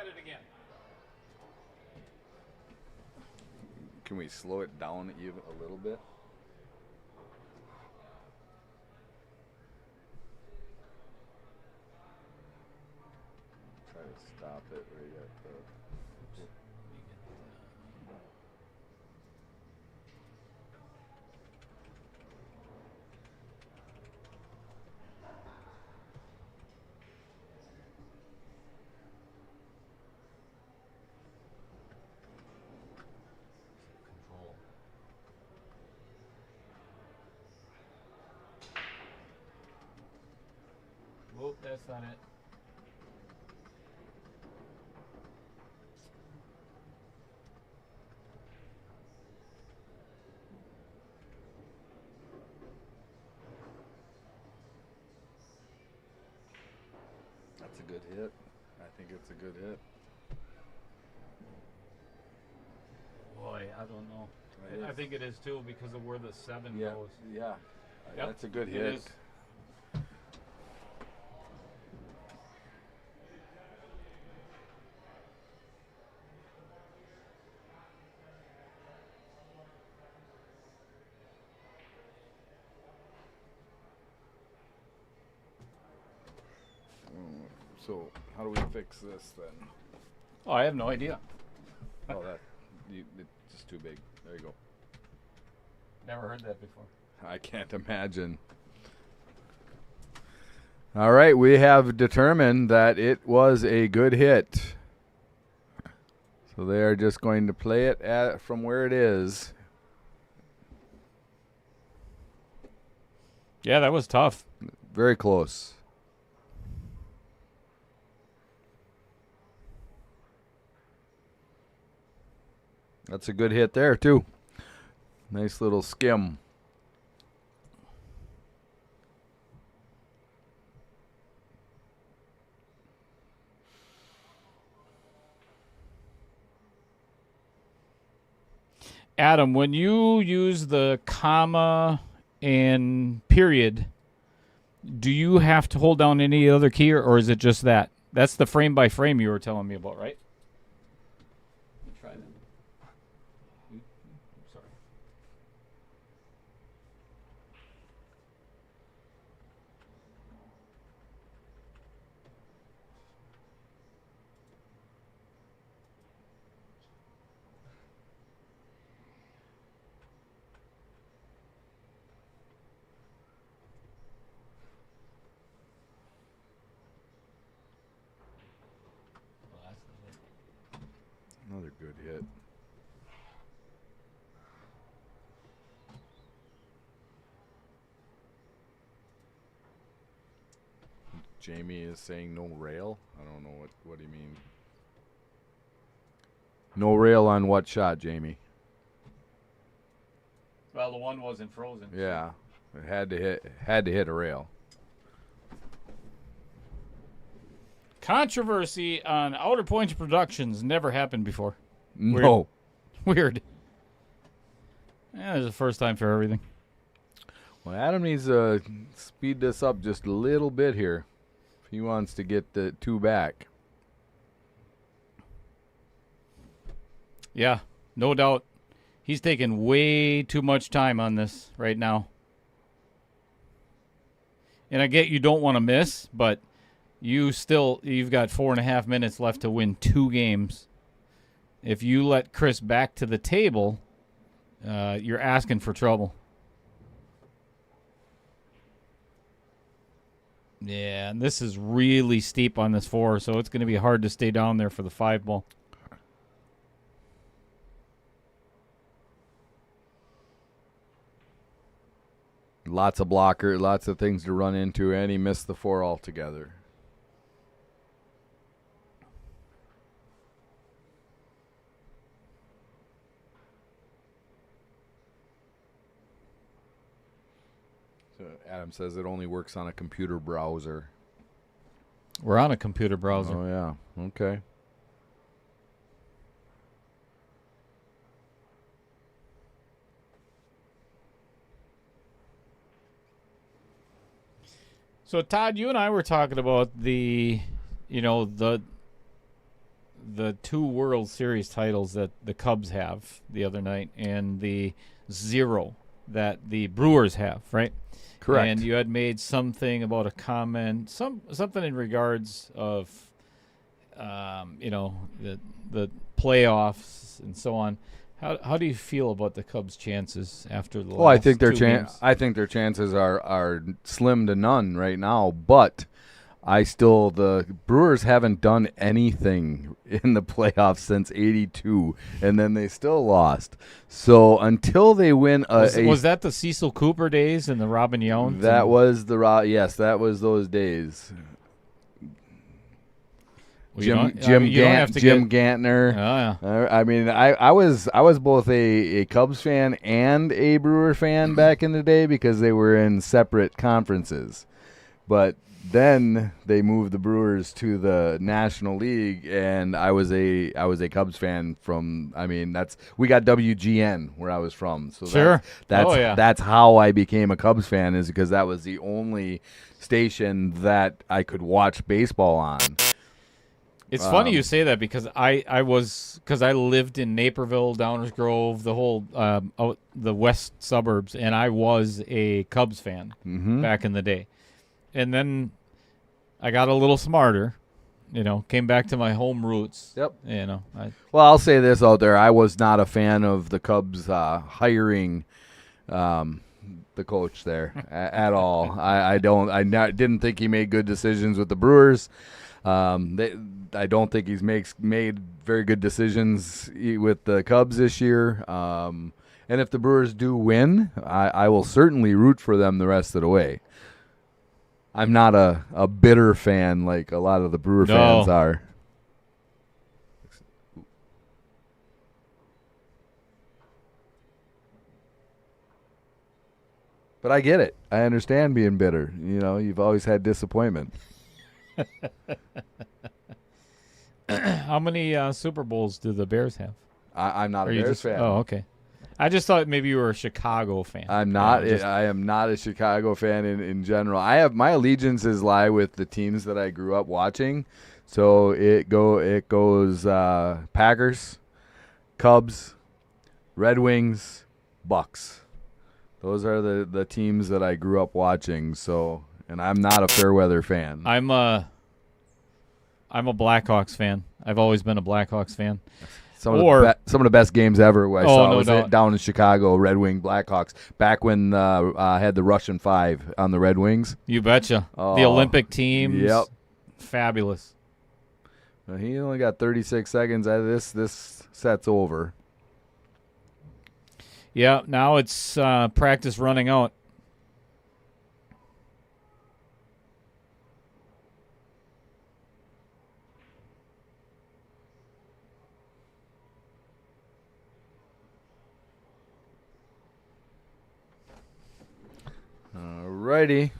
at it again. Can we slow it down even a little bit? Try to stop it right at the. Control. Whoop, that's not it. That's a good hit. I think it's a good hit. Boy, I don't know. It I is. think it is too because of where the 7 Yeah, goes. yeah. Yep, That's a good it hit. is. So how do we fix this then? Oh, I have no idea. Oh, it's just too big. There you go. Never heard that before. I can't imagine. All right, we have determined that it was a good hit. So they are just going to play it from where it is. Yeah, that was tough. Very close. That's a good hit there, too. Nice little skim. Adam, when you use the comma and period, do you have to hold down any other key, or is it just that? That's the frame by frame you were telling me about, right? Try that. Sorry. Another good hit. Jamie is saying no rail. I don't know what do you mean. No rail on what shot, Jamie? Well, the one wasn't frozen. Yeah, it had to hit a rail. Controversy on Outer Points Productions never happened before. No. Weird. Yeah, there's a first time for everything. Well, Adam needs to speed this up just a little bit here if he wants to get the 2 back. Yeah, no doubt. He's taking way too much time on this right now. And I get you don't want to miss, but you've got 4.5 minutes left to win 2 games. If you let Chris back to the table, you're asking for trouble. Yeah, and this is really steep on this 4, so it's going to be hard to stay down there for the 5 ball. Lots of blocker, lots of things to run into, and he missed the 4 altogether. So Adam says it only works on a computer browser. We're on a computer browser. Oh, yeah. Okay. So Todd, you and I were talking about the the 2 World Series titles that the Cubs have the other night and the 0 that the Brewers have, right? Correct. And you had made something about a comment, something in regards of, the playoffs and so on. How do you feel about the Cubs' chances after the last I think their 2 games? I think their chances are slim to none right now. But the Brewers haven't done anything in the playoffs since '82, and then they still lost. So until they win was that the Cecil Cooper days and the Robin Yount? That was those days. Well, Jim Gantner. Gantner. Oh, yeah. I mean, I was both a Cubs fan and a Brewer fan back in the day because they were in separate conferences. But then they moved the Brewers to the National League, and I was a Cubs fan from. I mean, we got WGN where I was from, so Sure. that's how I became a Cubs fan, is because that was the only station that I could watch baseball on. It's funny you say that because I lived in Naperville, Downers Grove, the whole the west suburbs, and I was a Cubs fan back in the day. And then I got a little smarter, came back to my home roots. Yep. Well, I'll say this out there: I was not a fan of the Cubs hiring the coach there at all. I didn't think he made good decisions with the Brewers. I don't think he's made very good decisions with the Cubs this year. And if the Brewers do win, I will certainly root for them the rest of the way. I'm not a bitter fan like a lot of the Brewer fans are. But I get it. I understand being bitter. You've always had disappointment. How many Super Bowls do the Bears have? I'm not a Bears fan. Oh, okay. I just thought maybe you were a Chicago fan. I'm not. I am not a Chicago fan in general. My allegiances lie with the teams that I grew up watching. So it goes Packers, Cubs, Red Wings, Bucks. Those are the teams that I grew up watching. So, and I'm not a Fairweather fan. I'm a Blackhawks fan. I've always been a Blackhawks fan. Some of the best games ever I saw was down in Chicago, Red Wing Blackhawks, back when had the Russian 5 on the Red Wings. You betcha. The Olympic teams. Yep. Fabulous. Well, he only got 36 seconds out of this. This set's over. Yeah, now it's practice running out. Alrighty.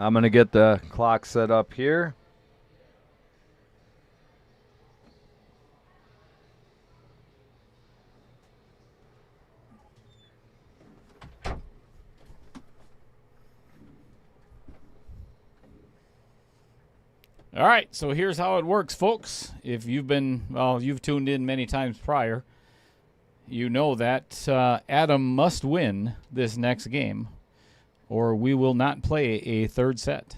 I'm going to get the clock set up here. All right, so here's how it works, folks. If you've tuned in many times prior, you know that Adam must win this next game, or we will not play a third set.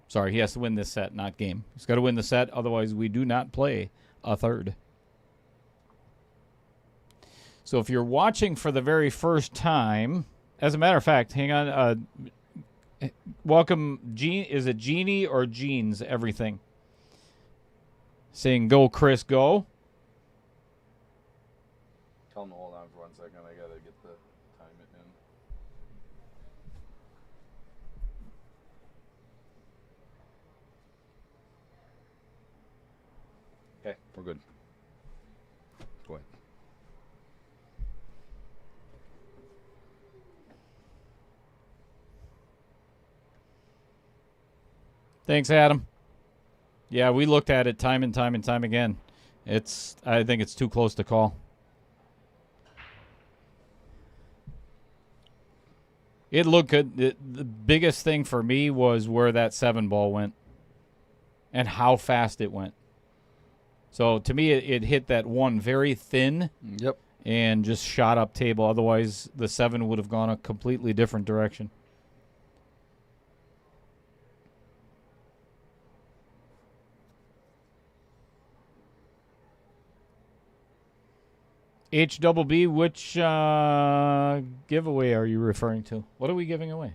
Sorry, he has to win this set, not game. He's got to win the set, otherwise we do not play a third. So if you're watching for the very first time, as a matter of fact, hang on, welcome, Gene. Is it Jeannie or Jeans? Everything. Saying go, Chris, go. Tell him to hold on for 1 second. I gotta get the time in. Okay, we're good. Go ahead. Thanks, Adam. Yeah, we looked at it time and time again. I think it's too close to call. It looked good. The biggest thing for me was where that 7 ball went and how fast it went. So to me, it hit that 1 very thin. Yep. And just shot up table. Otherwise, the 7 would have gone a completely different direction. HBB, which giveaway are you referring to? What are we giving away?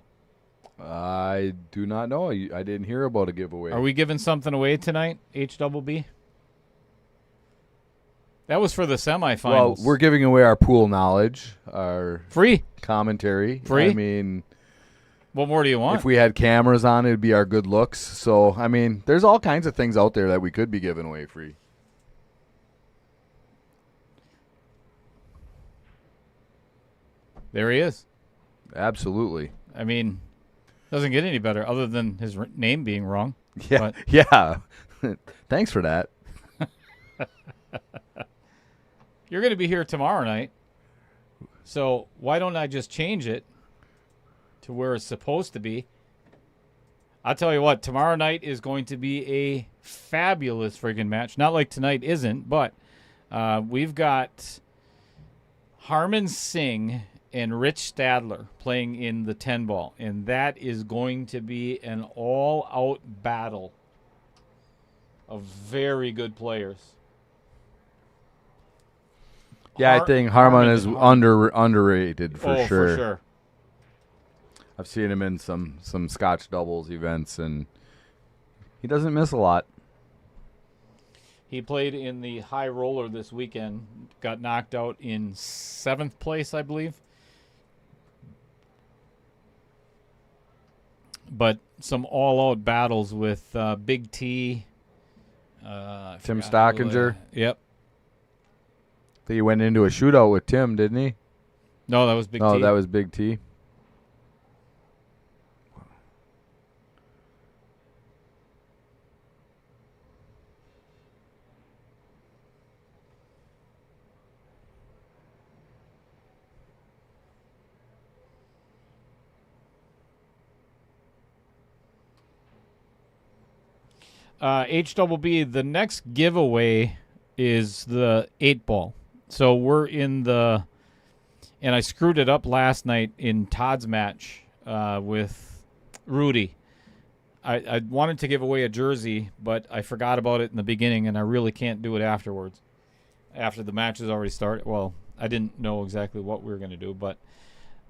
I do not know. I didn't hear about a giveaway. Are we giving something away tonight, HBB? That was for the semifinals. Well, we're giving away our pool knowledge, our free commentary. Free? I mean, what more do you want? if we had cameras on, it'd be our good looks. So, I mean, there's all kinds of things out there that we could be giving away free. There he is. Absolutely. I mean, doesn't get any better other than his name being wrong. Yeah. But Yeah. Thanks for that. you're going to be here tomorrow night. So why don't I just change it to where it's supposed to be? I'll tell you what, tomorrow night is going to be a fabulous friggin' match. Not like tonight isn't, but we've got Harmon Singh and Rich Stadler playing in the 10 ball, and that is going to be an all-out battle of very good players. Yeah, I think Harmon is underrated for sure. For sure. I've seen him in some Scotch doubles events, and he doesn't miss a lot. He played in the high roller this weekend, got knocked out in 7th place, I believe. But some all-out battles with Big T. Tim Stockinger. Yep. I think he went into a shootout with Tim, didn't he? No, that was Big T. Oh, that was Big T. HBB, the next giveaway is the 8 ball. So we're in the, and I screwed it up last night in Todd's match with Rudy. I wanted to give away a jersey, but I forgot about it in the beginning, and I really can't do it afterwards. After the match has already started. Well, I didn't know exactly what we were going to do, but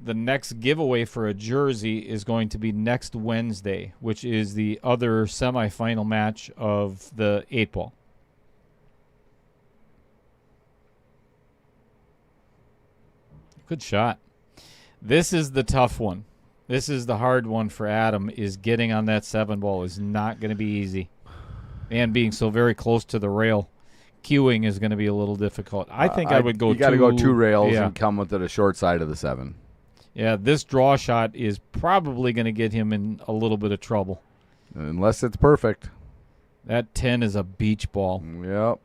the next giveaway for a jersey is going to be next Wednesday, which is the other semifinal match of the 8 ball. Good shot. This is the tough one. This is the hard one for Adam, is getting on that 7 ball is not going to be easy. And being so very close to the rail, queuing is going to be a little difficult. I think I would go You got to go 2 rails yeah. and come with the short side of the 7. Yeah, this draw shot is probably going to get him in a little bit of trouble. Unless it's perfect. That 10 is a beach ball. Yep.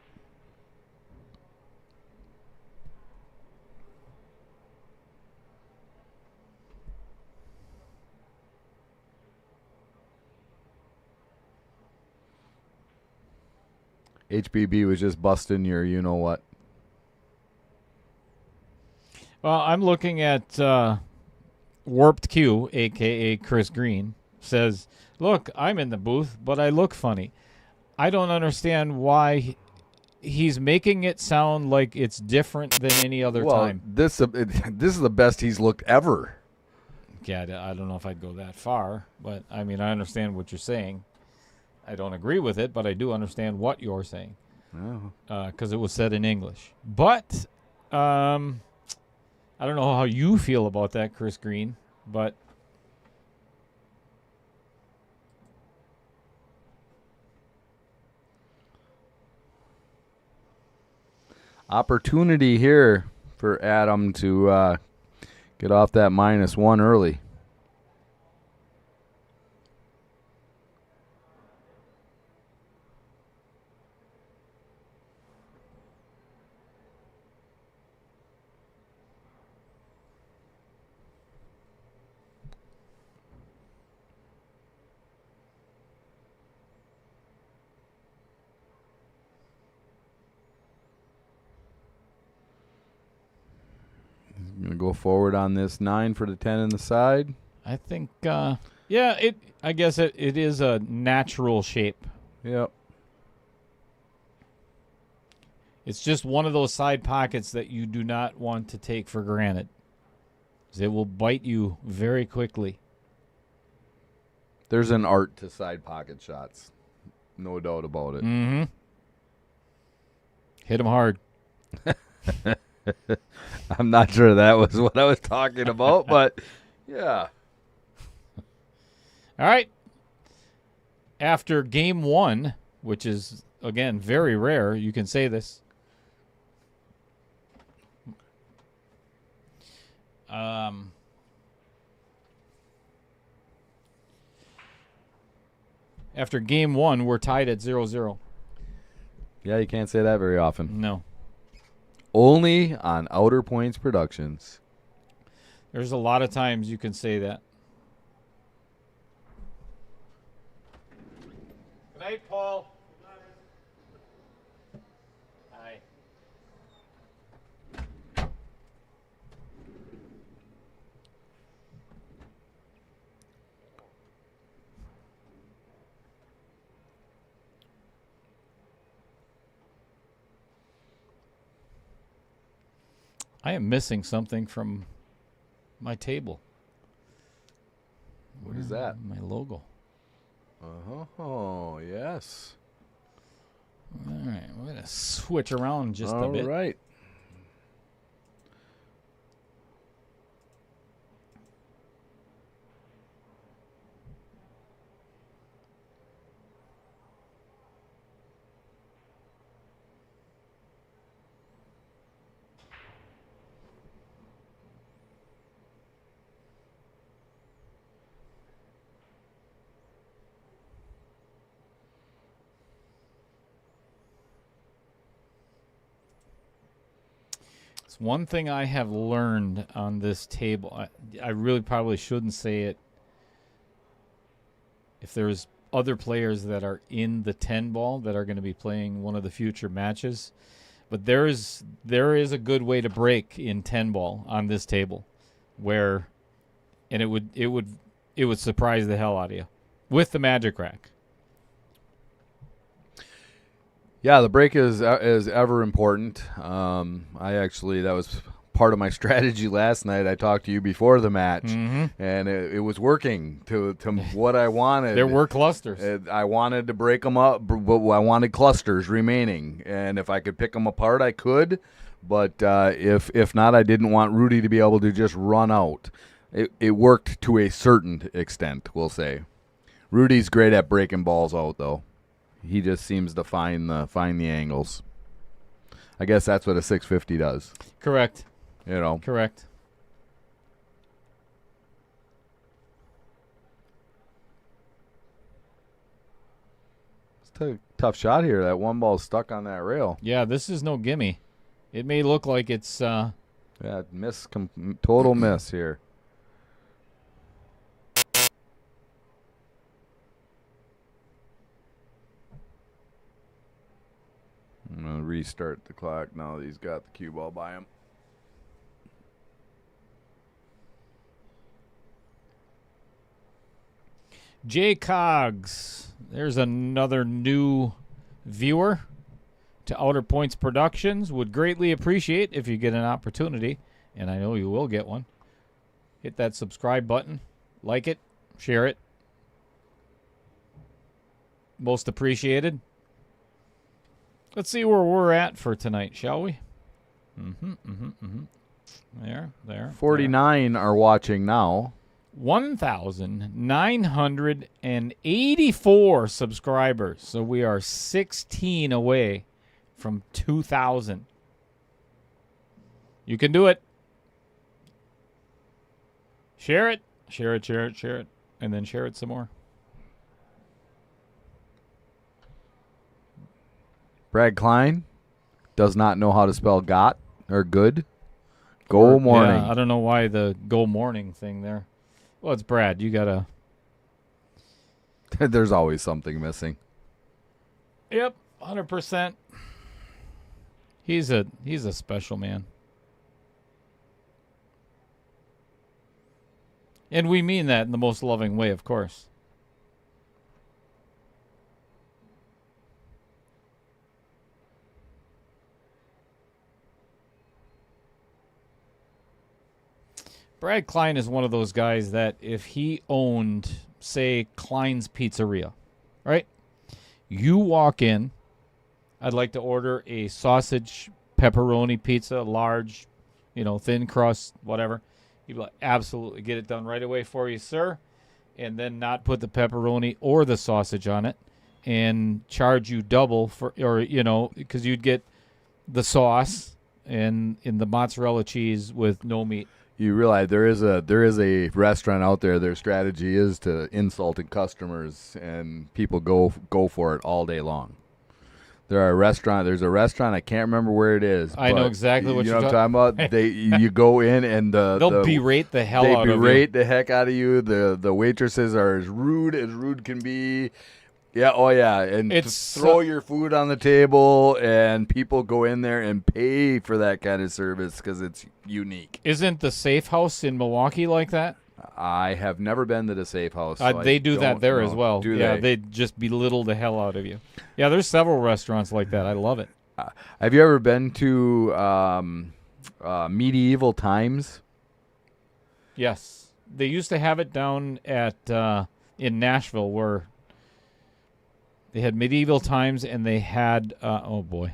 HBB was just busting your you-know-what. Well, I'm looking at Warped Q, a.k.a. Chris Green, says, look, I'm in the booth, but I look funny. I don't understand why he's making it sound like it's different than any other time. This is the best he's looked ever. Yeah, I don't know if I'd go that far, but, I mean, I understand what you're saying. I don't agree with it, but I do understand what you're saying because it was said in English. But I don't know how you feel about that, Chris Green, but Opportunity here for Adam to get off that -1 early. going to go forward on this 9 for the 10 in the side. I think, I guess it is a natural shape. Yep. It's just one of those side pockets that you do not want to take for granted. 'Cause it will bite you very quickly. There's an art to side pocket shots. No doubt about it. Mm-hmm. Hit them hard. I'm not sure that was what I was talking about, but yeah. All right. After game 1, which is, again, very rare, you can say this. After game 1, we're tied at 0-0. Yeah, you can't say that very often. No. Only on Outer Points Productions. There's a lot of times you can say that. Good night, Paul. Hi. I am missing something from my table. What is that? My logo. Oh, yes. All right, we're going to switch around just a bit. All right. It's one thing I have learned on this table. I really probably shouldn't say it. If there's other players that are in the 10 ball that are going to be playing one of the future matches, but there is a good way to break in 10 ball on this table, and it would surprise the hell out of you with the magic rack. Yeah, the break is ever important. That was part of my strategy last night. I talked to you before the match, and it was working to what I wanted. There were clusters. I wanted to break them up, but I wanted clusters remaining, and if I could pick them apart, I could. But if not, I didn't want Rudy to be able to just run out. It worked to a certain extent, we'll say. Rudy's great at breaking balls out, though. He just seems to find the angles. I guess that's what a 650 does. Correct. You know. Correct. It's a tough shot here. That one ball's stuck on that rail. Yeah, this is no gimme. It may look like it's... Yeah, total miss here. I'm going to restart the clock now that he's got the cue ball by him. Jay Cogs. There's another new viewer to Outer Points Productions. Would greatly appreciate if you get an opportunity, and I know you will get one. Hit that subscribe button. Like it. Share it. Most appreciated. Let's see where we're at for tonight, shall we? There. 49 are watching now. 1,984 subscribers. So we are 16 away from 2,000. You can do it. Share it. Share it. And then share it some more. Brad Klein does not know how to spell got or good. Go morning. Yeah, I don't know why the go morning thing there. Well, it's Brad. You got to... There's always something missing. Yep, 100%. He's a special man. And we mean that in the most loving way, of course. Brad Klein is one of those guys that if he owned, say, Klein's Pizzeria, right? You walk in, I'd like to order a sausage pepperoni pizza, large, thin crust, whatever. He'd be like, absolutely, get it done right away for you, sir. And then not put the pepperoni or the sausage on it and charge you double because you'd get the sauce and in the mozzarella cheese with no meat. You realize there is a restaurant out there. Their strategy is to insulting customers, and people go for it all day long. There's a restaurant. I can't remember where it is. I know exactly what you're talking about. You go in and they'll berate the hell out of you. They berate the heck out of you. The waitresses are as rude can be. Yeah, oh yeah, and throw your food on the table, and people go in there and pay for that kind of service because it's unique. Isn't the Safe House in Milwaukee like that? I have never been to the Safe House. So they do that there as well. Do yeah, they just belittle the hell out of you. Yeah, there's several restaurants like that. I love it. Have you ever been to Medieval Times? Yes, they used to have it down at in Nashville where. They had Medieval Times, and they had, oh boy.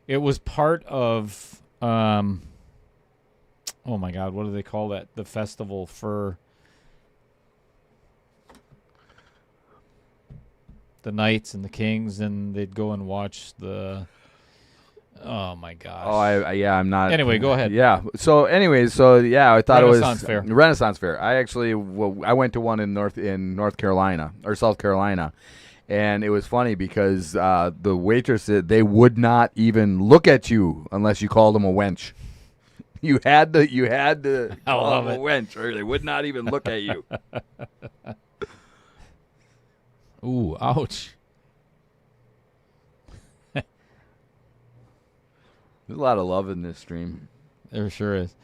It was part of, oh my God, what do they call that? The festival for the knights and the kings, and they'd go and watch the, oh my gosh. Oh, I'm not. Anyway, go ahead. Yeah. So, I thought it was Renaissance Fair. I actually, I went to one in North Carolina or South Carolina, and it was funny because the waitress they would not even look at you unless you called them a wench. You had to call them a wench, or they would not even look at you. Ooh, ouch. There's a lot of love in this stream. There sure is.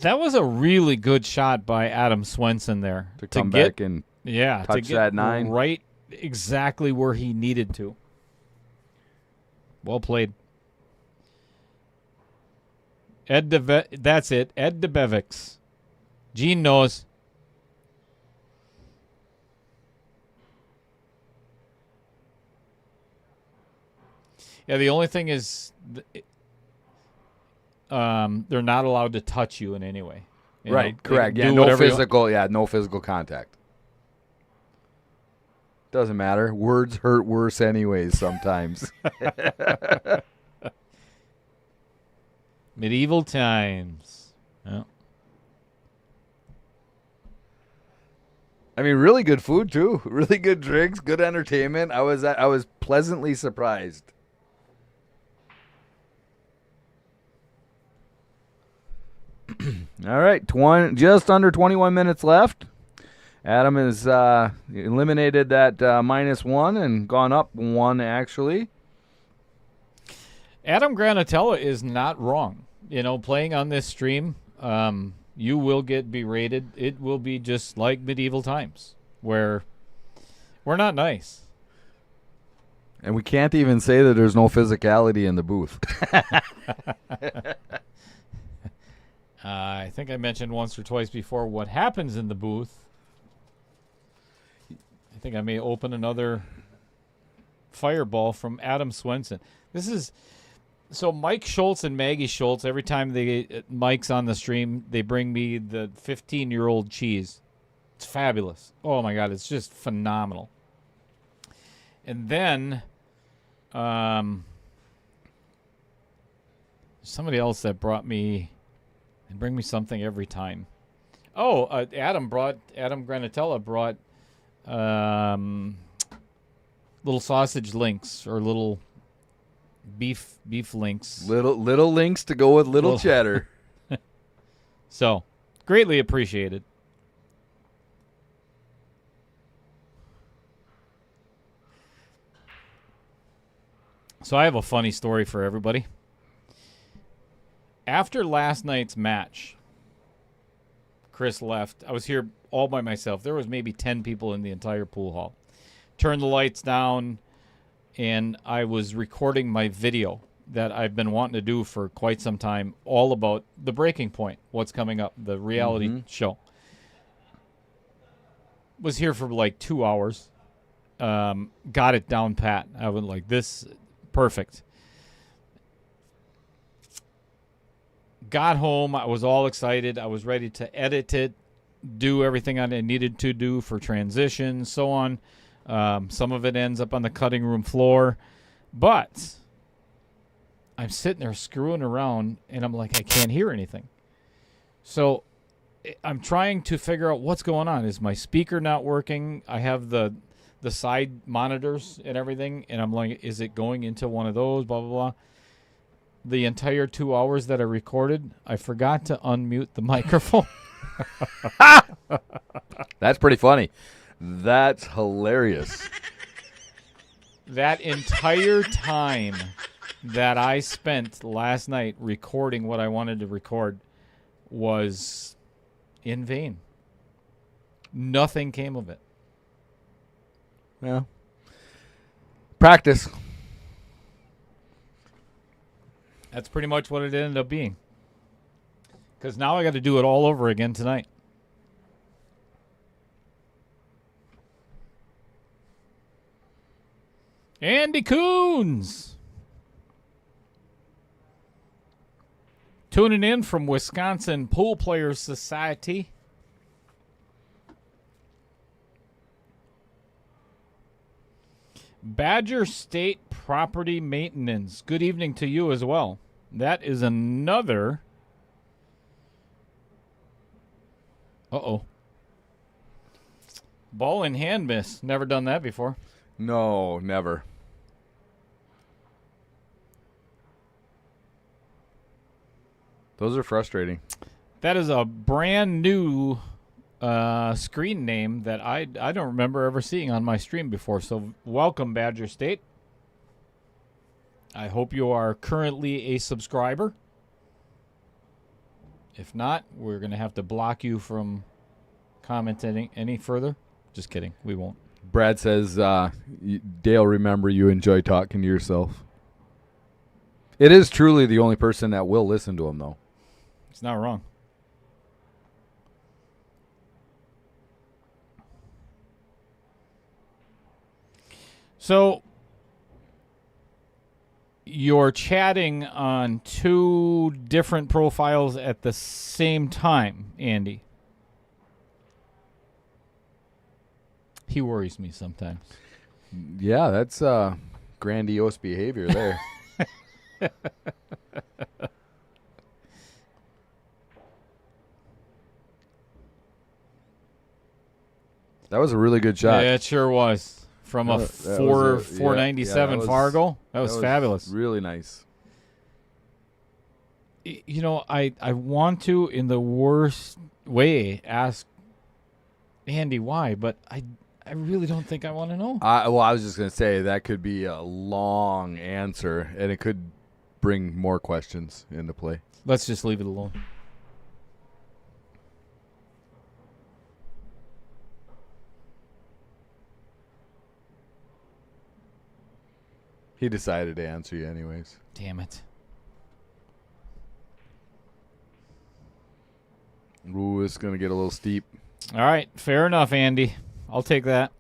That was a really good shot by Adam Swenson there. To come back and touch that 9. Right exactly where he needed to. Well played. That's it. Ed DeBevics. Gene knows. Yeah, the only thing is... they're not allowed to touch you in any way. Right, correct. Yeah, no physical contact. Doesn't matter. Words hurt worse anyways sometimes. Medieval Times. Oh. I mean, really good food too. Really good drinks, good entertainment. I was pleasantly surprised. All right, just under 21 minutes left. Adam has eliminated that -1 and gone up 1, actually. Adam Granatella is not wrong. Playing on this stream, you will get berated. It will be just like Medieval Times, where we're not nice. And we can't even say that there's no physicality in the booth. I think I mentioned once or twice before what happens in the booth. I think I may open another fireball from Adam Swenson. This is so Mike Schultz and Maggie Schultz. Every time Mike's on the stream, they bring me the 15-year-old cheese. It's fabulous. Oh my God, it's just phenomenal. And then somebody else that brought me. And bring me something every time. Oh, Adam Granatella brought little sausage links or little beef links. Little links to go with little cheddar. So, greatly appreciated. So I have a funny story for everybody. After last night's match, Chris left. I was here all by myself. There was maybe 10 people in the entire pool hall. Turned the lights down, and I was recording my video that I've been wanting to do for quite some time, all about the Breaking Point, what's coming up, the reality show. Was here for like 2 hours. Got it down pat. I was like, this, perfect. Got home. I was all excited. I was ready to edit it, do everything I needed to do for transition, so on. Some of it ends up on the cutting room floor. But I'm sitting there screwing around, and I'm like, I can't hear anything. So I'm trying to figure out what's going on. Is my speaker not working? I have the side monitors and everything, and I'm like, is it going into one of those, blah, blah, blah. The entire 2 hours that I recorded, I forgot to unmute the microphone. That's pretty funny. That's hilarious. That entire time that I spent last night recording what I wanted to record was in vain. Nothing came of it. Yeah. Practice. That's pretty much what it ended up being. Because now I got to do it all over again tonight. Andy Coons. Tuning in from Wisconsin Pool Players Society. Badger State Property Maintenance. Good evening to you as well. That is another... Uh-oh. Ball in hand miss. Never done that before. No, never. Those are frustrating. That is a brand new screen name that I don't remember ever seeing on my stream before. So welcome, Badger State. I hope you are currently a subscriber. If not, we're going to have to block you from commenting any further. Just kidding. We won't. Brad says, Dale, remember you enjoy talking to yourself. It is truly the only person that will listen to him, though. It's not wrong. So, you're chatting on two different profiles at the same time, Andy. He worries me sometimes. Yeah, that's grandiose behavior there. That was a really good shot. Yeah, it sure was. From a 497 Fargo. That was fabulous. Really nice. You know, I want to, in the worst way, ask Andy why, but I really don't think I want to know. I was just going to say that could be a long answer, and it could bring more questions into play. Let's just leave it alone. He decided to answer you anyways. Damn it. Ooh, it's going to get a little steep. All right, fair enough, Andy. I'll take that.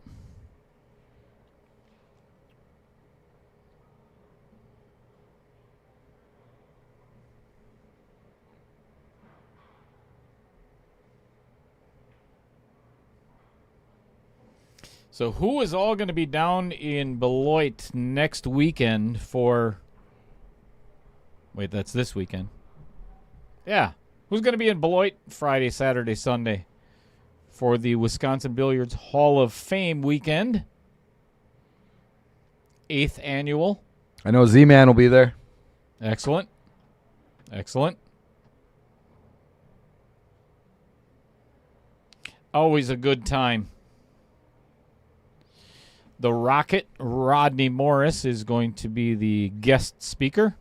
So who is all going to be down in Beloit next weekend for... Wait, that's this weekend. Yeah. Who's going to be in Beloit Friday, Saturday, Sunday for the Wisconsin Billiards Hall of Fame weekend? 8th annual. I know Z-Man will be there. Excellent. Excellent. Always a good time. The Rocket, Rodney Morris, is going to be the guest speaker.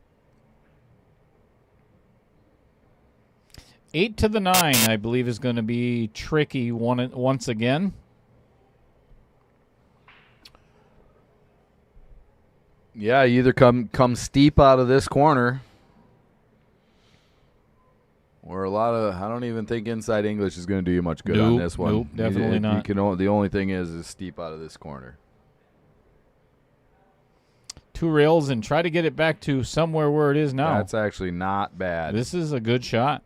8 to the 9, I believe, is going to be tricky once again. Yeah, you either come steep out of this corner, or a lot of, I don't even think inside English is going to do you much good on this one. Nope, definitely not. The only thing is steep out of this corner. 2 rails and try to get it back to somewhere where it is now. That's actually not bad. This is a good shot.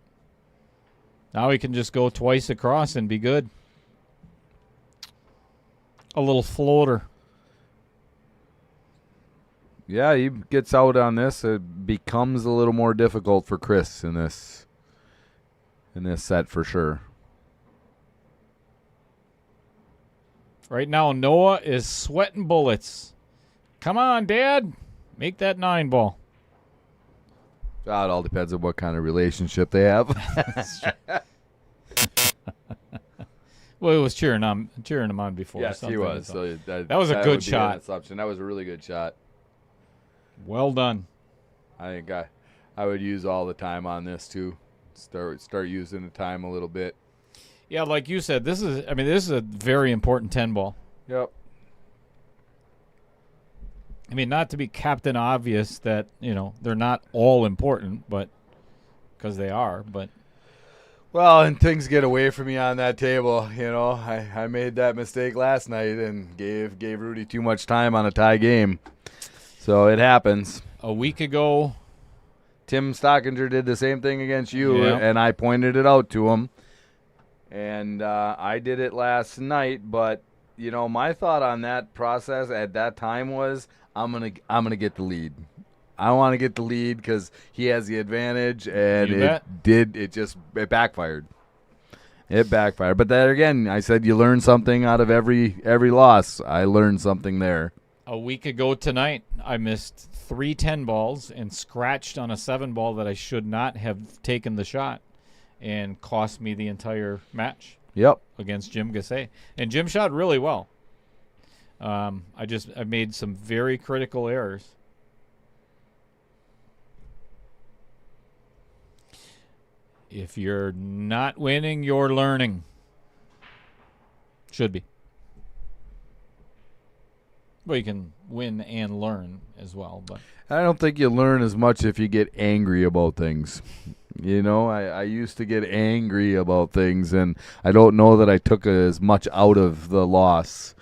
Now he can just go twice across and be good. A little floater. Yeah, he gets out on this. It becomes a little more difficult for Chris in this set for sure. Right now, Noah is sweating bullets. Come on, Dad. Make that 9 ball. It all depends on what kind of relationship they have. Well, he was cheering him on before. Yes, he was. So that was a good shot. That was a really good shot. Well done. I think I would use all the time on this too. Start using the time a little bit. Yeah, like you said, this is a very important 10 ball. Yep. I mean, not to be Captain Obvious that, they're not all important, but because they are, but. Well, and things get away from me on that table. I made that mistake last night and gave Rudy too much time on a tie game. So it happens. A week ago, Tim Stockinger did the same thing against you, yeah. And I pointed it out to him. And I did it last night, but my thought on that process at that time was I'm gonna get the lead. I want to get the lead because he has the advantage, and it backfired. It backfired. But then again, I said you learn something out of every loss. I learned something there. A week ago tonight, I missed 3 10 balls and scratched on a 7 ball that I should not have taken the shot, and cost me the entire match. Yep. Against Jim Gassé. And Jim shot really well. I made some very critical errors. If you're not winning, you're learning. Should be. Well, you can win and learn as well, but I don't think you learn as much if you get angry about things. I used to get angry about things, and I don't know that I took as much out of the loss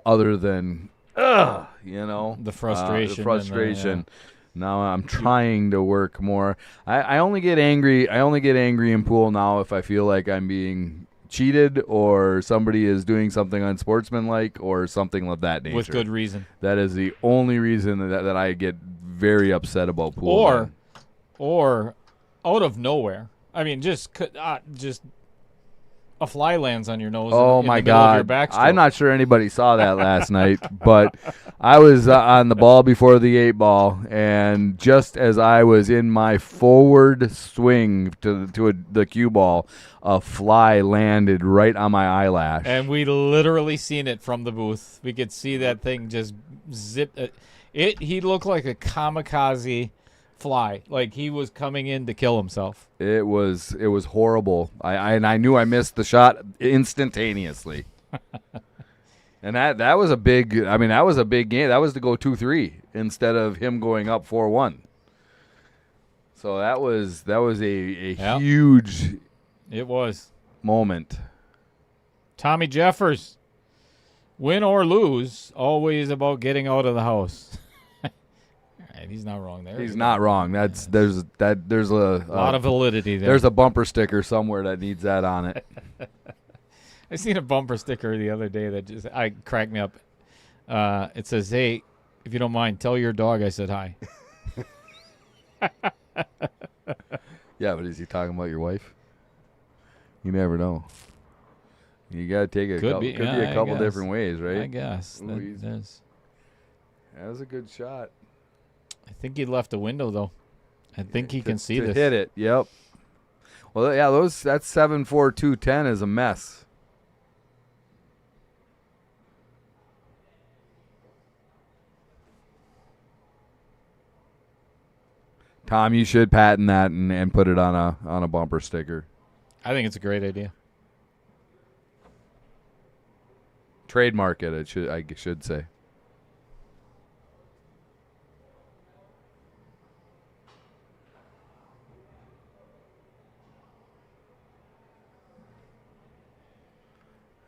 other than, the frustration. The frustration. Now I'm trying to work more. I only get angry. I only get angry in pool now if I feel like I'm being cheated or somebody is doing something unsportsmanlike or something of that nature. With good reason. That is the only reason that I get very upset about pool. Or out of nowhere. I mean, just a fly lands on your nose. Oh, in my the middle of your God. backstroke. I'm not sure anybody saw that last night, but I was on the ball before the 8 ball, and just as I was in my forward swing to the cue ball, a fly landed right on my eyelash. And we literally seen it from the booth. We could see that thing just zip. He looked like a kamikaze fly, like he was coming in to kill himself. It was horrible. I knew I missed the shot instantaneously. And that was a big game. That was to go 2-3 instead of him going up 4-1. So that was a huge moment. Tommy Jeffers, win or lose, always about getting out of the house. He's not wrong there. He's not wrong. There's a lot of validity there. There's a bumper sticker somewhere that needs that on it. I seen a bumper sticker the other day that just cracked me up. It says, "Hey, if you don't mind, tell your dog I said hi." Yeah, but is he talking about your wife? You never know. You gotta take it. Could be a couple different ways, right? I guess. That was a good shot. I think he left a window, though. I think he can see this. Hit it, yep. Well, yeah, that 7-4-2-10 is a mess. Tom, you should patent that and put it on a bumper sticker. I think it's a great idea. Trademark it. I should say.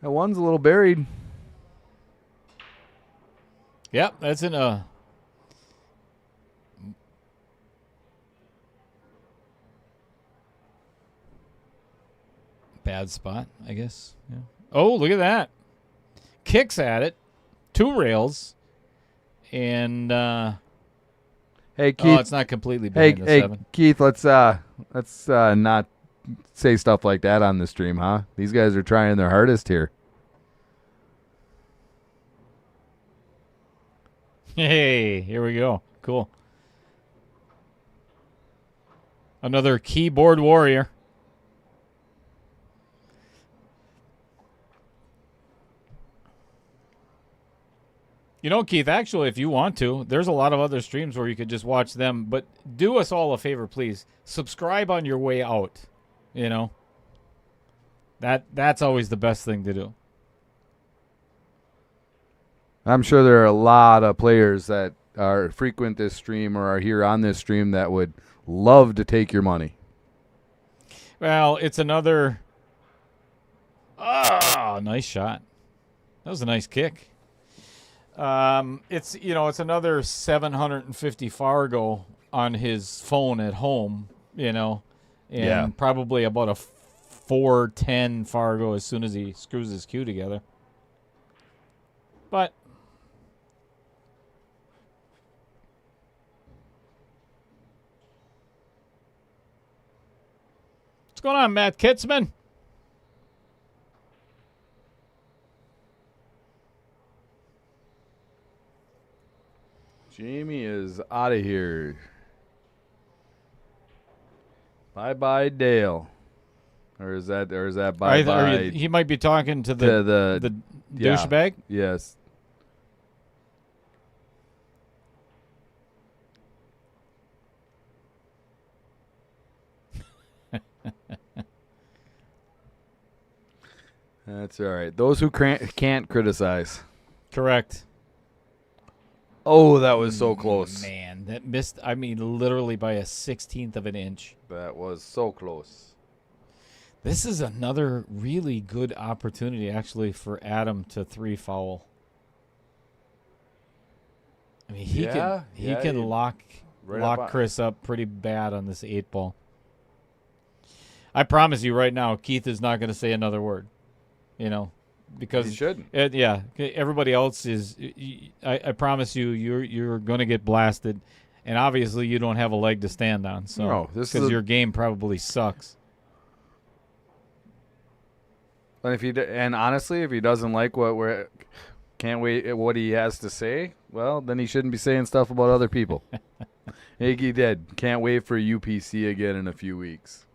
That one's a little buried. Yep, that's in a bad spot, I guess. Yeah. Oh, look at that. Kicks at it. 2 rails. And Hey Keith. oh, it's not completely behind the 7. Keith, let's not say stuff like that on the stream, huh? These guys are trying their hardest here. Hey, here we go. Cool. Another keyboard warrior. You know, Keith, actually, if you want to, there's a lot of other streams where you could just watch them. But do us all a favor, please. Subscribe on your way out. You know? That's always the best thing to do. I'm sure there are a lot of players that are frequent this stream or are here on this stream that would love to take your money. Well, it's another... Oh, nice shot. That was a nice kick. It's another 750 Fargo on his phone at home, and probably about a 410 Fargo as soon as he screws his cue together. But what's going on, Matt Kitzman? Jamie is out of here. Bye Dale. Or is that bye? He might be talking to the douchebag. Yes. That's all right. Those who can't criticize. Correct. Oh, that was so close. Man, that missed, literally by a 16th of an inch. That was so close. This is another really good opportunity, actually, for Adam to 3 foul. I mean, he can lock Chris up pretty bad on this 8 ball. I promise you right now, Keith is not going to say another word. Because he shouldn't. Everybody else is. I promise you, you're going to get blasted, and obviously you don't have a leg to stand on. So because your game probably sucks. And honestly, if he doesn't like can't wait what he has to say, well, then he shouldn't be saying stuff about other people. Iggy did. Can't wait for UPC again in a few weeks.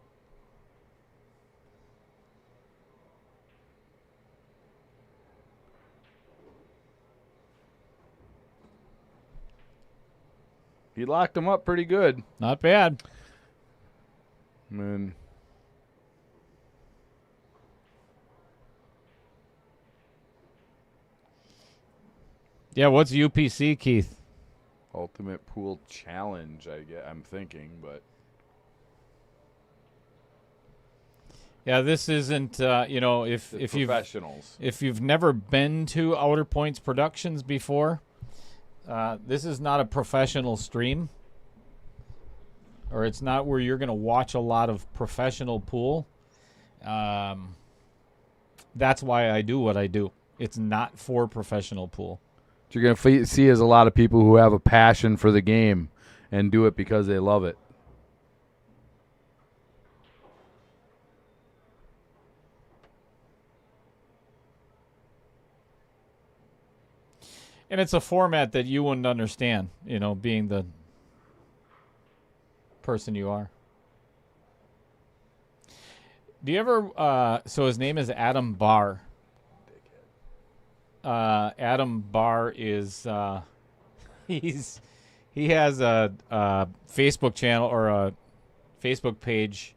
He locked him up pretty good. Not bad. Man. Yeah, what's UPC, Keith? Ultimate Pool Challenge, I'm thinking, but yeah, this isn't if professionals. If you've never been to Outer Points Productions before, this is not a professional stream, or it's not where you're going to watch a lot of professional pool. That's why I do what I do. It's not for professional pool. What you're going to see is a lot of people who have a passion for the game and do it because they love it. And it's a format that you wouldn't understand, being the person you are. Do you ever, so his name is Adam Barr. Adam Barr is, he has a Facebook channel or a Facebook page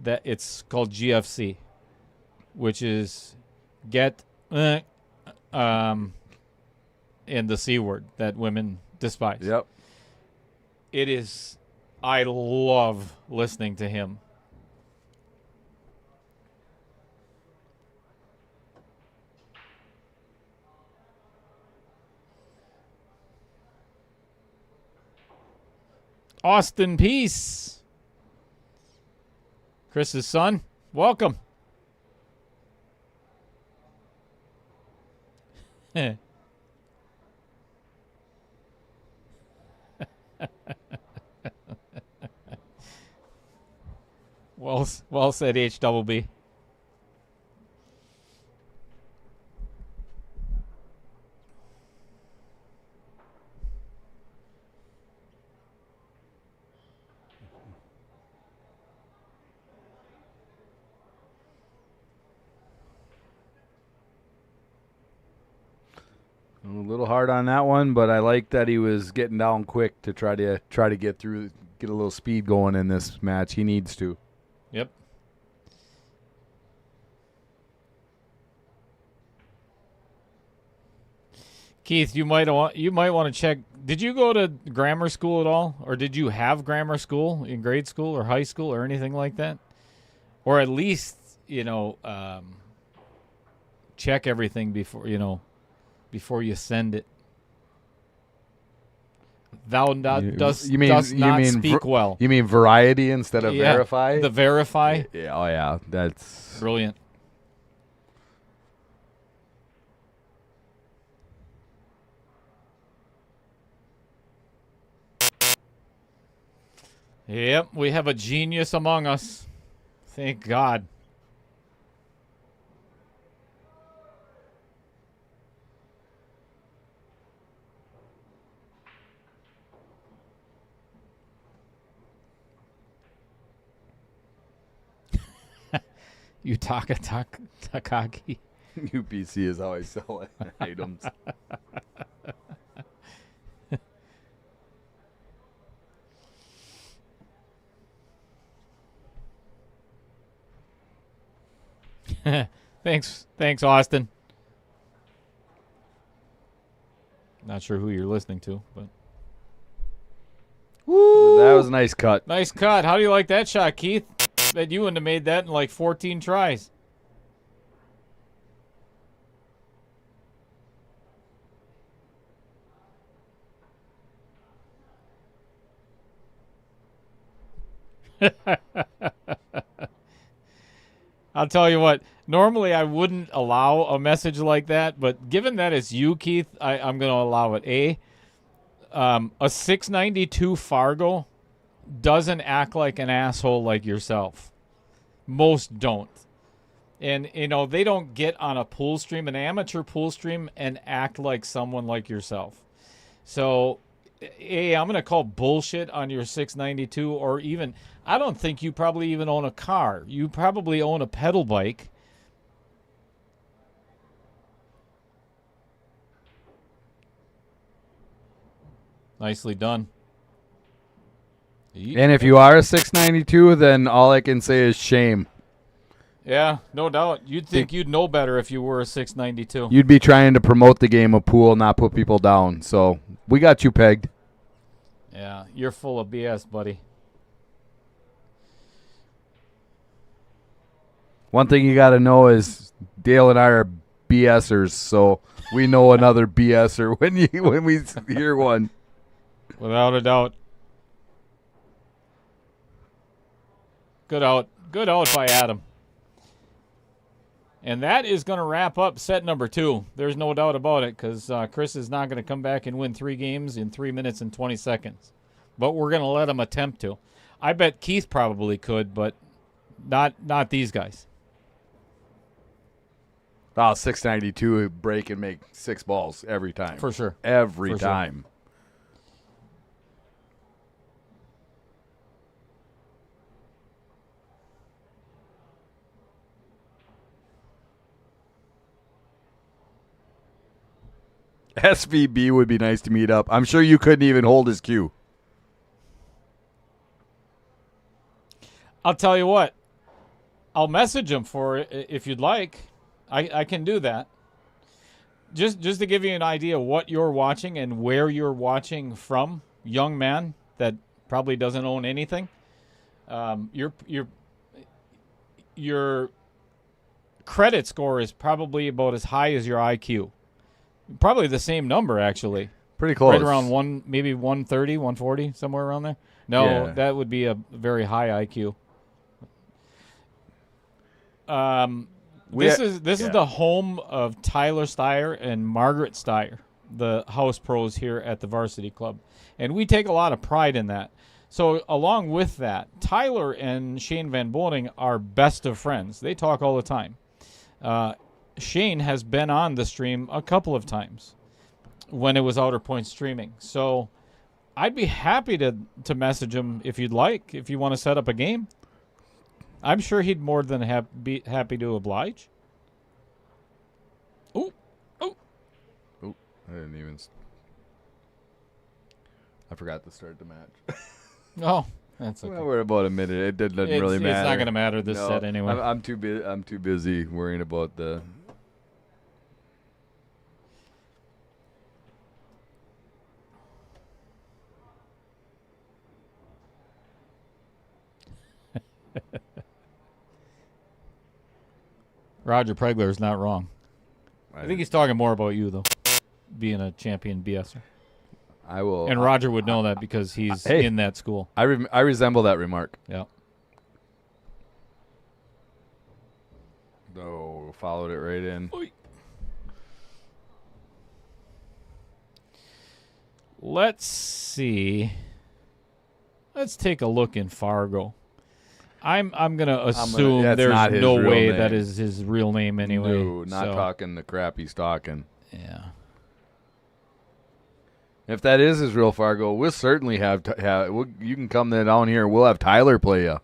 that it's called GFC, which is get and the C word that women despise. Yep. It is. I love listening to him. Austin Pease, Chris's son. Welcome. Well said, HBB. A little hard on that one, but I like that he was getting down quick to try to get through, get a little speed going in this match. He needs to. Yep. Keith, you might want to check. Did you go to grammar school at all, or did you have grammar school in grade school or high school or anything like that, or at least check everything before you send it. Thou does not speak well. You mean variety instead of verify? The verify. Yeah, oh yeah, that's brilliant. Yep, we have a genius among us. Thank God. Utaka Takagi. UPC is how I sell items. Thanks, Austin. Not sure who you're listening to, but woo, that was a nice cut. Nice cut. How do you like that shot, Keith? Bet you wouldn't have made that in like 14 tries. I'll tell you what, normally I wouldn't allow a message like that, but given that it's you, Keith, I'm going to allow it. A 692 Fargo doesn't act like an asshole like yourself. Most don't. And, they don't get on a pool stream, an amateur pool stream, and act like someone like yourself. So, I'm going to call bullshit on your 692, or even, I don't think you probably even own a car. You probably own a pedal bike. Nicely done. And if you are a 692, then all I can say is shame. Yeah, no doubt. You'd think you'd know better if you were a 692. You'd be trying to promote the game of pool, not put people down. So we got you pegged. Yeah, you're full of BS, buddy. One thing you got to know is Dale and I are BSers, so we know another BSer when we hear one. Without a doubt. Good out by Adam. And that is going to wrap up set number 2. There's no doubt about it, because Chris is not going to come back and win 3 games in 3 minutes and 20 seconds. But we're going to let him attempt to. I bet Keith probably could, but not these guys. Oh, 692 break and make 6 balls every time. For sure. Every time. SVB would be nice to meet up. I'm sure you couldn't even hold his cue. I'll tell you what. I'll message him for it if you'd like. I can do that. Just to give you an idea of what you're watching and where you're watching from, young man that probably doesn't own anything. Your credit score is probably about as high as your IQ. Probably the same number, actually. Pretty close. Right around maybe 130, 140, somewhere around there. No, Yeah. that would be a very high IQ. This is the home of Tyler Steyer and Margaret Steyer, the house pros here at the Varsity Club, and we take a lot of pride in that. So along with that, Tyler and Shane Van Boning are best of friends. They talk all the time. Shane has been on the stream a couple of times when it was Outer Point streaming. So I'd be happy to message him if you'd like, if you want to set up a game. I'm sure he'd more than be happy to oblige. Oh. I didn't even. I forgot to start the match. Oh, that's okay. Well, we're about a minute. It doesn't really matter. It's not going to matter this set anyway. I'm too busy worrying about the. Roger Pregler is not wrong. I think he's talking more about you, though, being a champion BSer. I will. And Roger would know that because he's in that school. I resemble that remark. Yeah. Oh, followed it right in. Oy. Let's see. Let's take a look in Fargo. I'm gonna assume there's no way that is his real name anyway. No, not talking the crap he's talking. Yeah. If that is his real Fargo, we'll certainly have you can come down here. We'll have Tyler play you.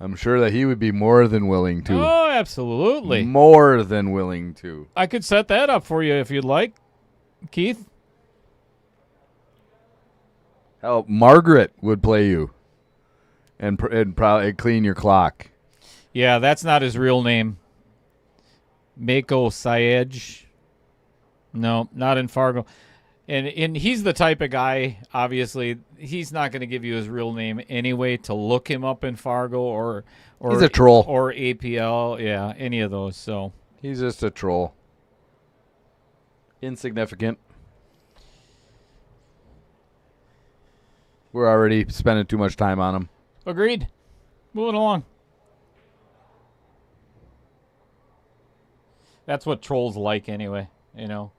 I'm sure that he would be more than willing to. Oh, absolutely. More than willing to. I could set that up for you if you'd like, Keith. Hell, Margaret would play you. And probably clean your clock. Yeah, that's not his real name. Mako Sayej. No, not in Fargo. And he's the type of guy, obviously, he's not going to give you his real name anyway to look him up in Fargo or he's a troll. Or APL, yeah, any of those. So he's just a troll. Insignificant. We're already spending too much time on him. Agreed. Moving along. That's what trolls like anyway, you know.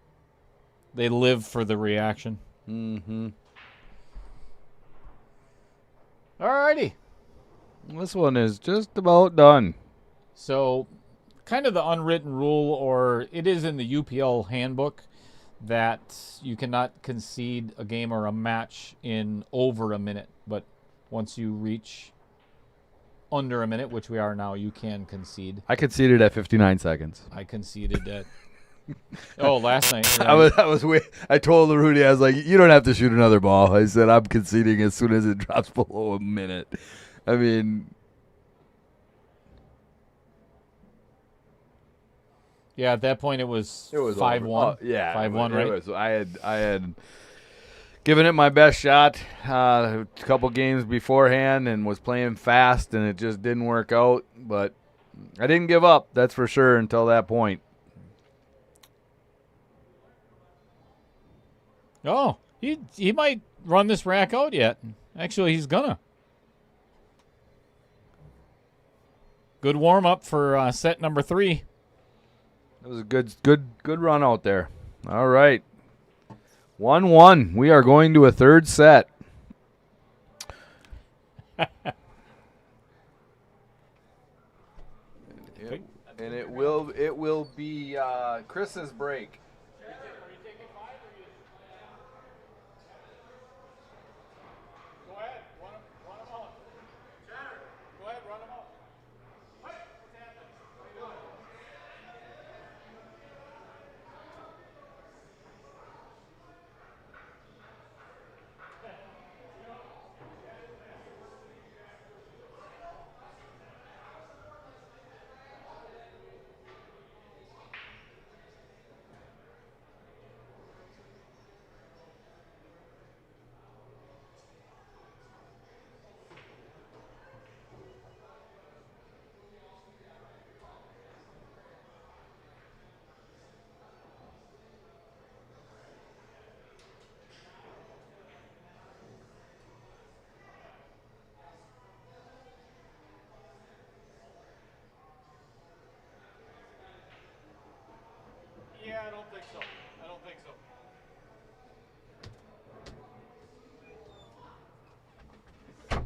They live for the reaction. Mm-hmm. Alrighty. This one is just about done. So, kind of the unwritten rule, or it is in the UPL handbook, that you cannot concede a game or a match in over a minute. But once you reach under a minute, which we are now, you can concede. I conceded at 59 seconds. I conceded at... last night. Right? I told Rudy, I was like, you don't have to shoot another ball. I said, I'm conceding as soon as it drops below a minute. I mean... Yeah, at that point it was 5-1. Oh, yeah. 5-1, right? I had given it my best shot a couple games beforehand and was playing fast, and it just didn't work out. But I didn't give up, that's for sure, until that point. Oh, he might run this rack out yet. Actually, he's gonna. Good warm up for set number 3. That was a good run out there. All right. 1-1. We are going to a third set. And it will be Chris's break. Go ahead, run him out. Go ahead, run him out. What's happening? What are you doing? think so. I don't think so.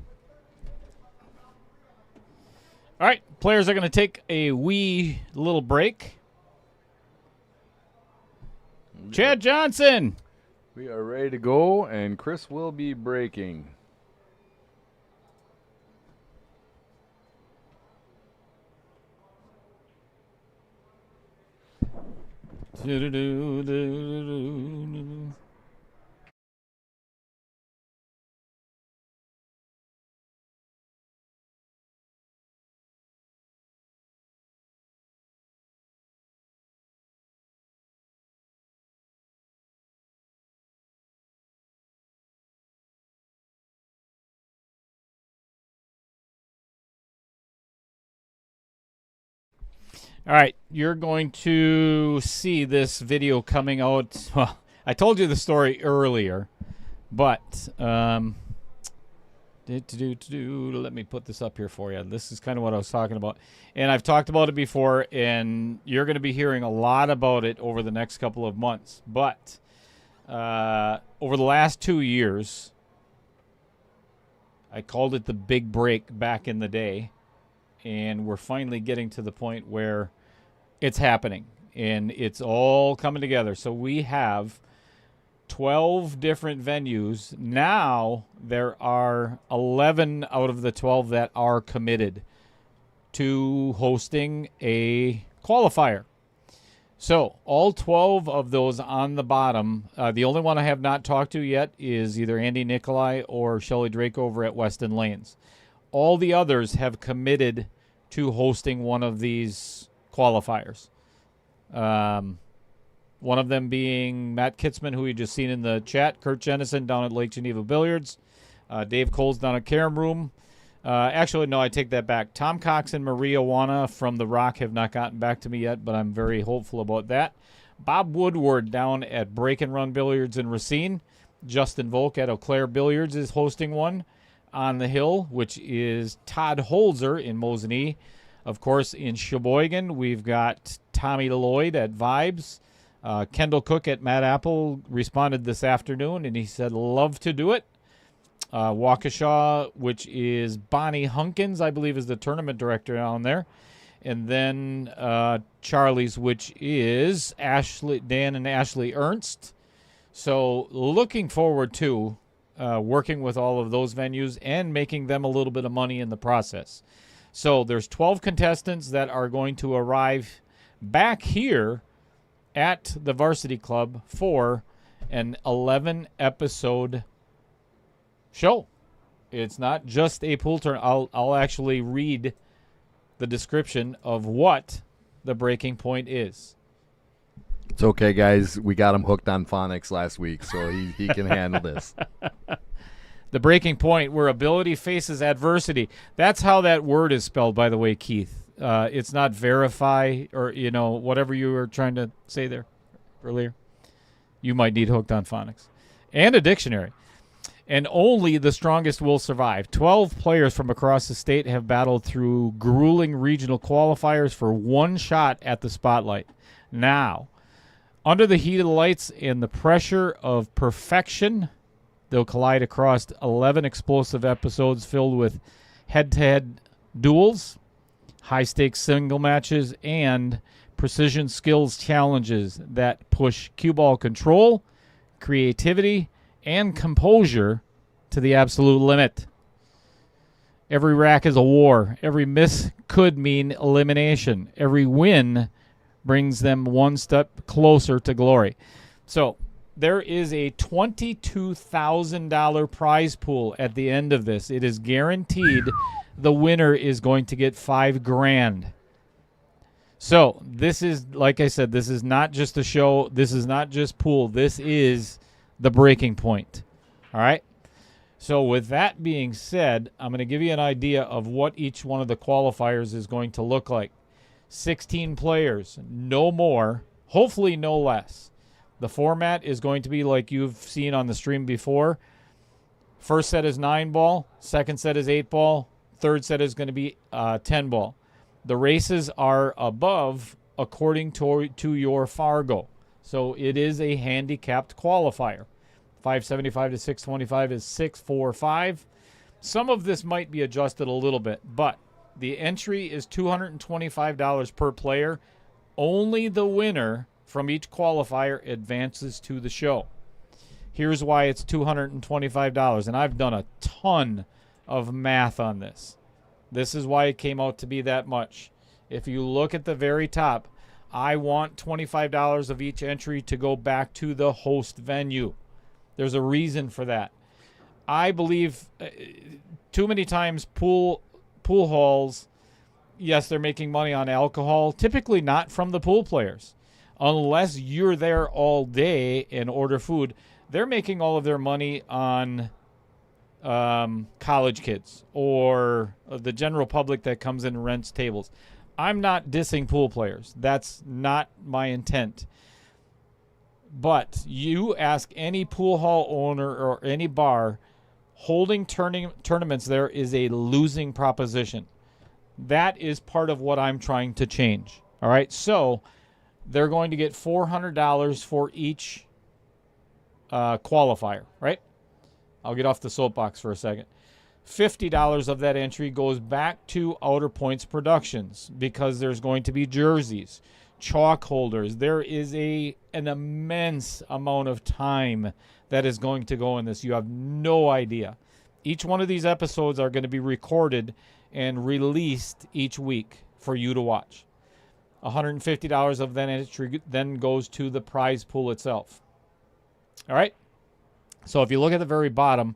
All right, players are going to take a wee little break. Chad Johnson. We are ready to go, and Chris will be breaking. All right, you're going to see this video coming out. Well, I told you the story earlier, but let me put this up here for you. This is kind of what I was talking about, and I've talked about it before, and you're going to be hearing a lot about it over the next couple of months. But over the last 2 years, I called it the big break back in the day, and we're finally getting to the point where it's happening, and it's all coming together. So we have 12 different venues. Now there are 11 out of the 12 that are committed to hosting a qualifier. So all 12 of those on the bottom, the only one I have not talked to yet is either Andy Nikolai or Shelley Drake over at Weston Lanes. All the others have committed to hosting one of these qualifiers. One of them being Matt Kitzman, who you just seen in the chat, Kurt Jennison down at Lake Geneva Billiards, Dave Coles down at Carom Room. Actually, no, I take that back. Tom Cox and Maria Wana from The Rock have not gotten back to me yet, but I'm very hopeful about that. Bob Woodward down at Break and Run Billiards in Racine. Justin Volk at Eau Claire Billiards is hosting one on the hill, which is Todd Holzer in Mosinee. Of course, in Sheboygan, we've got Tommy Lloyd at Vibes. Kendall Cook at Matt Apple responded this afternoon, and he said, love to do it. Waukesha, which is Bonnie Hunkins, I believe, is the tournament director down there. And then Charlie's, which is Dan and Ashley Ernst. So looking forward to working with all of those venues and making them a little bit of money in the process. So there's 12 contestants that are going to arrive back here at the Varsity Club for an 11-episode show. It's not just a pool tournament. I'll actually read the description of what the breaking point is. It's okay, guys. We got him hooked on phonics last week, so he can handle this. The breaking point where ability faces adversity. That's how that word is spelled, by the way, Keith. It's not verify or, whatever you were trying to say there earlier. You might need hooked on phonics. And a dictionary. And only the strongest will survive. 12 players from across the state have battled through grueling regional qualifiers for one shot at the spotlight. Now, under the heat of the lights and the pressure of perfection, they'll collide across 11 explosive episodes filled with head-to-head duels, high-stakes single matches, and precision skills challenges that push cue ball control, creativity, and composure to the absolute limit. Every rack is a war. Every miss could mean elimination. Every win brings them one step closer to glory. So there is a $22,000 prize pool at the end of this. It is guaranteed the winner is going to get $5,000. So this is, like I said, this is not just a show. This is not just pool. This is the breaking point. All right? So with that being said, I'm going to give you an idea of what each one of the qualifiers is going to look like. 16 players, no more, hopefully no less. The format is going to be like you've seen on the stream before. First set is 9-ball. Second set is 8-ball. Third set is going to be 10-ball. The races are above according to your Fargo. So it is a handicapped qualifier. 575 to 625 is 645. Some of this might be adjusted a little bit, but the entry is $225 per player. Only the winner from each qualifier advances to the show. Here's why it's $225, and I've done a ton of math on this. This is why it came out to be that much. If you look at the very top, I want $25 of each entry to go back to the host venue. There's a reason for that. I believe too many times pool halls, yes, they're making money on alcohol, typically not from the pool players. Unless you're there all day and order food, they're making all of their money on college kids or the general public that comes in and rents tables. I'm not dissing pool players. That's not my intent. But you ask any pool hall owner or any bar, holding tournaments there is a losing proposition. That is part of what I'm trying to change. All right, so they're going to get $400 for each qualifier, right? I'll get off the soapbox for a second. $50 of that entry goes back to Outer Points Productions because there's going to be jerseys, chalk holders. There is an immense amount of time that is going to go in this. You have no idea. Each one of these episodes are going to be recorded and released each week for you to watch. $150 of that entry then goes to the prize pool itself. All right? So if you look at the very bottom,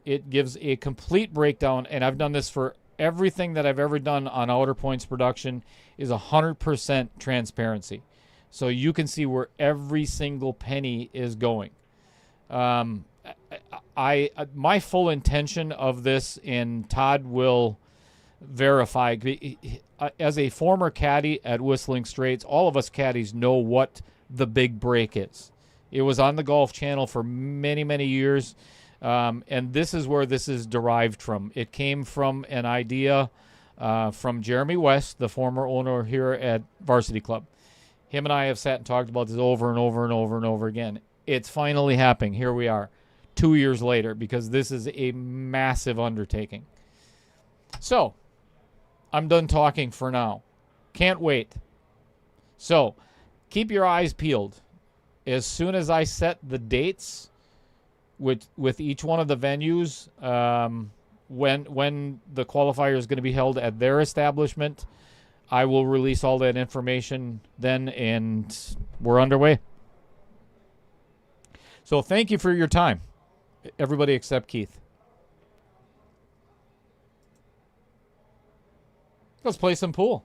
it gives a complete breakdown, and I've done this for everything that I've ever done on Outer Points Production, is 100% transparency. So you can see where every single penny is going. My full intention of this, and Todd will verify, as a former caddy at Whistling Straits, all of us caddies know what the big break is. It was on the Golf Channel for many, many years, and this is where this is derived from. It came from an idea from Jeremy West, the former owner here at Varsity Club. Him and I have sat and talked about this over and over and over and over again. It's finally happening. Here we are, 2 years later, because this is a massive undertaking. So, I'm done talking for now. Can't wait. So, keep your eyes peeled. As soon as I set the dates with each one of the venues, when the qualifier is going to be held at their establishment, I will release all that information then, and we're underway. So thank you for your time, everybody except Keith. Let's play some pool.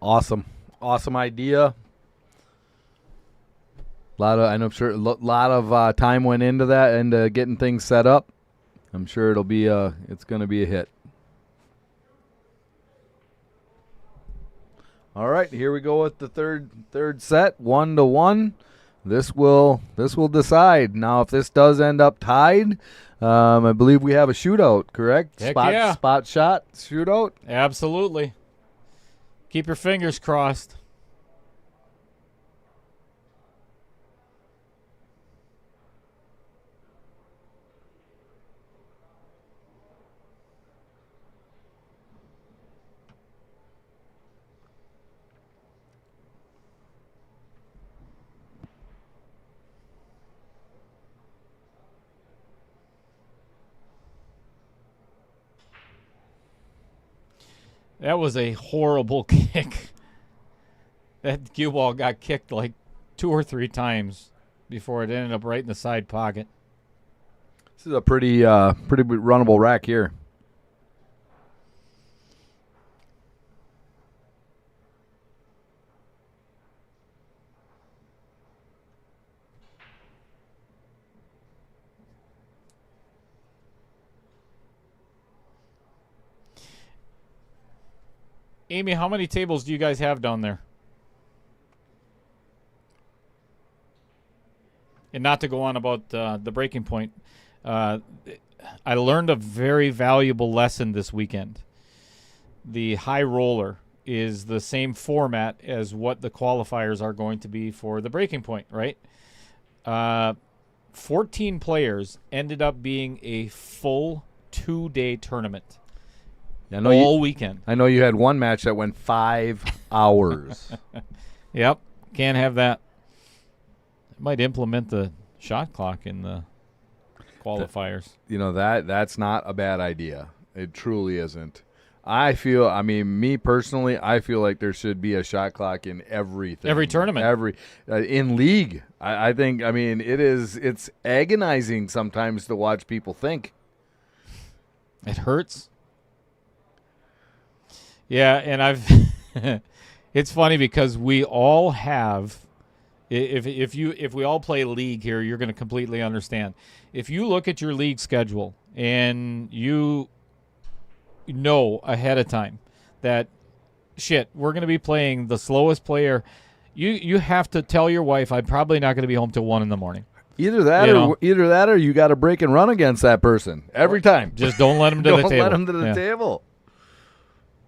Awesome idea. I'm sure a lot of time went into that and getting things set up. I'm sure it's going to be a hit. All right, here we go with the third set, 1-1. This will decide. Now, if this does end up tied, I believe we have a shootout, correct? Heck yeah. Spot shot shootout? Absolutely. Keep your fingers crossed. That was a horrible kick. That cue ball got kicked like 2 or 3 times before it ended up right in the side pocket. This is a pretty runnable rack here. Amy, how many tables do you guys have down there? And not to go on about the breaking point, I learned a very valuable lesson this weekend. The high roller is the same format as what the qualifiers are going to be for the breaking point, right? 14 players ended up being a full 2-day tournament. All weekend. I know you had one match that went 5 hours. Yep. Can't have that. Might implement the shot clock in the qualifiers. That's not a bad idea. It truly isn't. Me personally, I feel like there should be a shot clock in everything. Every tournament. In league. I think, it's agonizing sometimes to watch people think. It hurts. Yeah, and it's funny because we all have, if we all play league here, you're going to completely understand. If you look at your league schedule and you know ahead of time that we're going to be playing the slowest player, you have to tell your wife, I'm probably not going to be home till 1 a.m. Either that or you got to break and run against that person every time. Just don't let them to the table. Don't let them to the table.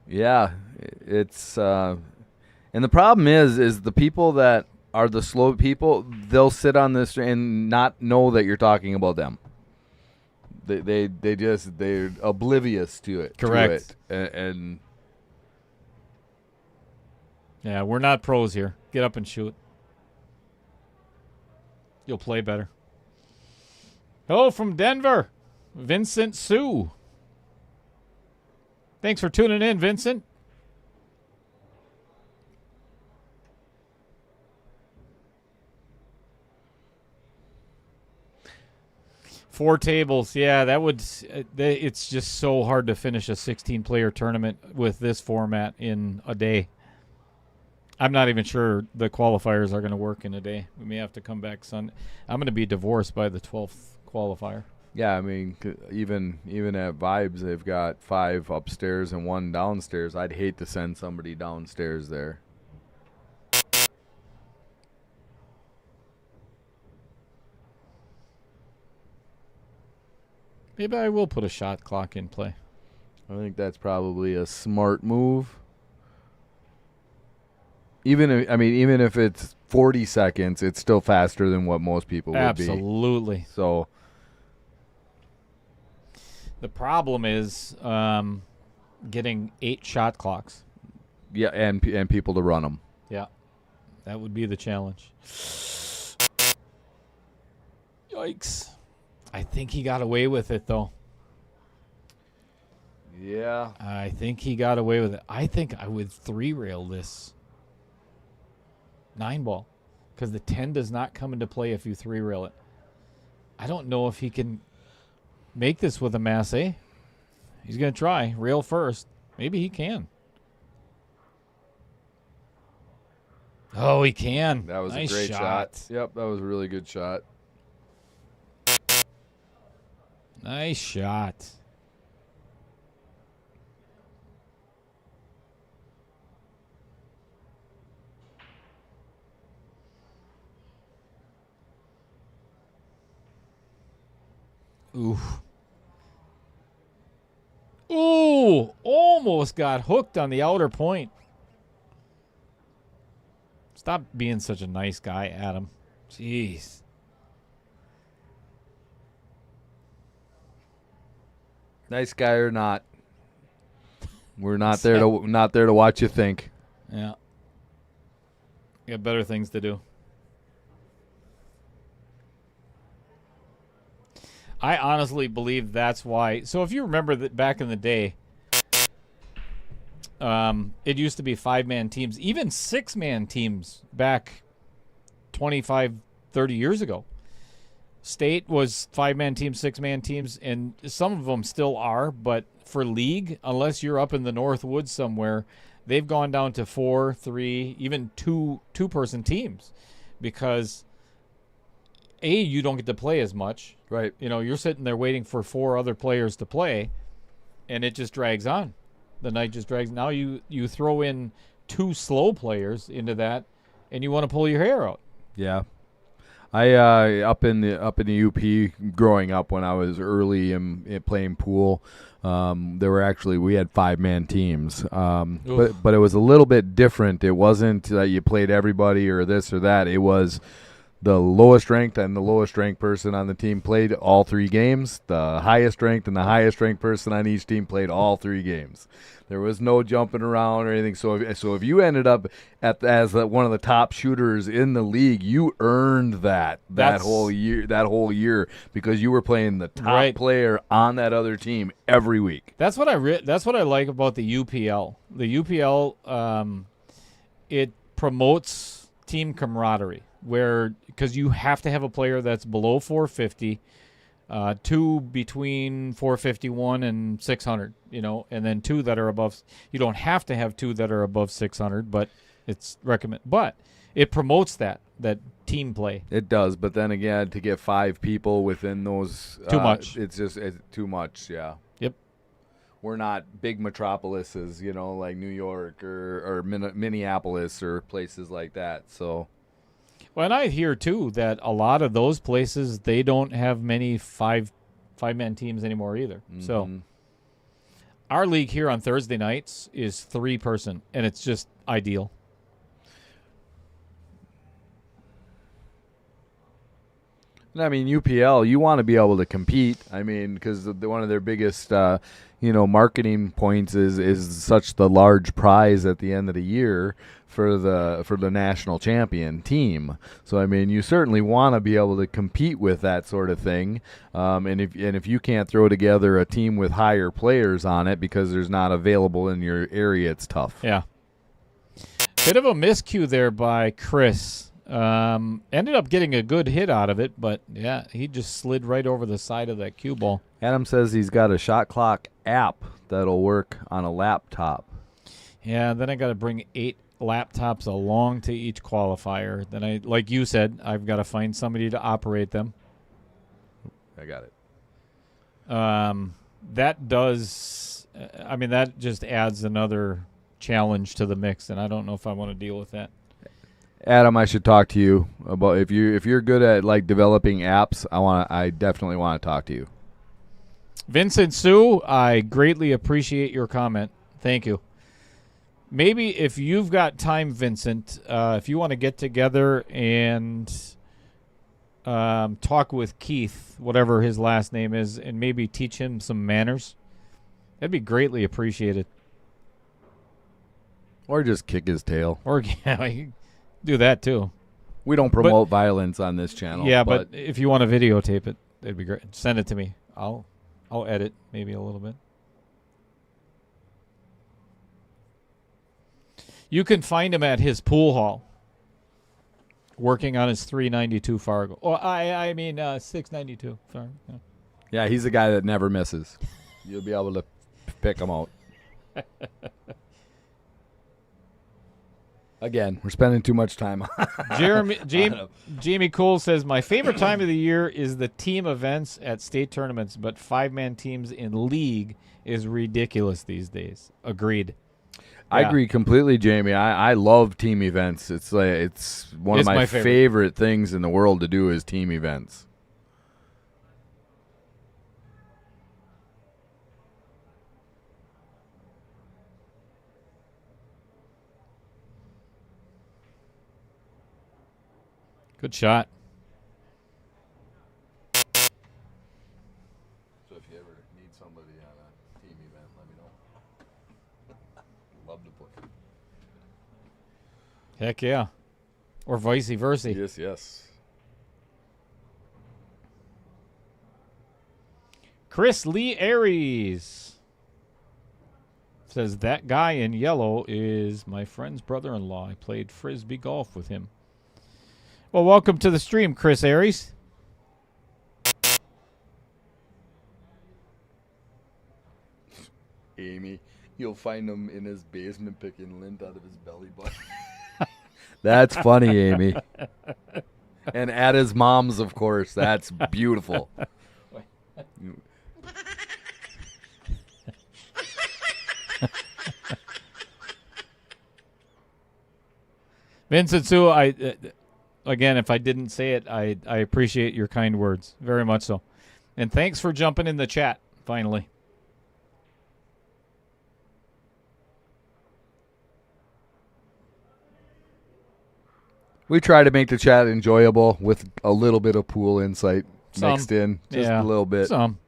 Yeah, it's and the problem is the people that are the slow people, they'll sit on this and not know that you're talking about them. They're oblivious to it. Correct. And yeah, we're not pros here. Get up and shoot. You'll play better. Hello from Denver, Vincent Sue. Thanks for tuning in, Vincent. Four tables, yeah, that would. It's just so hard to finish a 16-player tournament with this format in a day. I'm not even sure the qualifiers are going to work in a day. We may have to come back Sunday. I'm going to be divorced by the 12th qualifier. Yeah, even at Vibes, they've got 5 upstairs and 1 downstairs. I'd hate to send somebody downstairs there. Maybe I will put a shot clock in play. I think that's probably a smart move. Even if it's 40 seconds, it's still faster than what most people would be. Absolutely. So the problem is getting 8 shot clocks. Yeah, and people to run them. Yeah, that would be the challenge. Yikes. I think he got away with it, though. Yeah. I think he got away with it. I think I would 3-rail this 9-ball because the 10 does not come into play if you 3-rail it. I don't know if he can make this with a Mass A. He's going to try. Rail first. Maybe he can. Oh, he can. That was nice a great shot. Yep, that was a really good shot. Nice shot. Ooh. Ooh, almost got hooked on the outer point. Stop being such a nice guy, Adam. Jeez. Nice guy or not, we're not there to watch you think. Yeah. You got better things to do. I honestly believe that's why. So if you remember that back in the day, it used to be 5-man teams, even 6-man teams back 25, 30 years ago. State was 5-man teams, 6-man teams, and some of them still are, but for league, unless you're up in the North Woods somewhere, they've gone down to 4, 3, even two-person teams because you don't get to play as much. Right. You know, you're sitting there waiting for 4 other players to play, and it just drags on. The night just drags. Now you throw in 2 slow players into that, and you want to pull your hair out. Yeah. I up in the UP growing up when I was early in playing pool. We had 5-man teams, but it was a little bit different. It wasn't that you played everybody or this or that. It was the lowest ranked and the lowest ranked person on the team played all 3 games. The highest ranked and the highest ranked person on each team played all 3 games. There was no jumping around or anything. So if you ended up as one of the top shooters in the league, you earned that whole year because you were playing the top player on that other team every week. That's what I like about the UPL. The UPL it promotes team camaraderie because you have to have a player that's below 450. 2 between 451 and 600, and then 2 that are above. You don't have to have 2 that are above 600, but it's recommend. But it promotes that team play. It does, but then again, to get 5 people within those, too much. It's too much. Yeah. Yep. We're not big metropolises, like New York or Minneapolis or places like that. So. Well, and I hear, too, that a lot of those places, they don't have many five-man teams anymore either. Mm-hmm. So our league here on Thursday nights is 3-person, and it's just ideal. I mean, UPL, you want to be able to compete. I mean, because one of their biggest, marketing points is such the large prize at the end of the year for the national champion team. So I mean, you certainly want to be able to compete with that sort of thing. And if you can't throw together a team with higher players on it because there's not available in your area, it's tough. Yeah. Bit of a miscue there by Chris. Ended up getting a good hit out of it, but yeah, he just slid right over the side of that cue ball. Adam says he's got a shot clock app that'll work on a laptop. Yeah, then I got to bring 8 laptops along to each qualifier. Then like you said, I've got to find somebody to operate them. I got it. That just adds another challenge to the mix, and I don't know if I want to deal with that. Adam, I should talk to you about if you're good at like developing apps. I definitely want to talk to you. Vincent Sue, I greatly appreciate your comment. Thank you. Maybe if you've got time, Vincent, if you want to get together and talk with Keith, whatever his last name is, and maybe teach him some manners, that'd be greatly appreciated. Or just kick his tail. Or do that too. We don't promote violence on this channel. Yeah, but if you want to videotape it, it'd be great. Send it to me. I'll edit maybe a little bit. You can find him at his pool hall, working on his 392 Fargo. Oh, I mean 692. Sorry. Yeah, he's the guy that never misses. You'll be able to pick him out. Again, we're spending too much time on Jamie Cole says, my favorite time of the year is the team events at state tournaments, but 5-man teams in league is ridiculous these days. Agreed. I agree completely, Jamie. I love team events. It's one of my favorite things in the world to do is team events. Good shot. So if you ever need somebody on a team event, let me know. Love to play. Heck yeah. Or vice versa. Yes. Chris Lee Aries says, that guy in yellow is my friend's brother-in-law. I played Frisbee golf with him. Well, welcome to the stream, Chris Aries. Amy, you'll find him in his basement picking lint out of his belly button. That's funny, Amy. And at his mom's, of course. That's beautiful. Vincent Sue, again, if I didn't say it, I appreciate your kind words. Very much so. And thanks for jumping in the chat, finally. We try to make the chat enjoyable with a little bit of pool insight mixed in. Just a little bit. Some.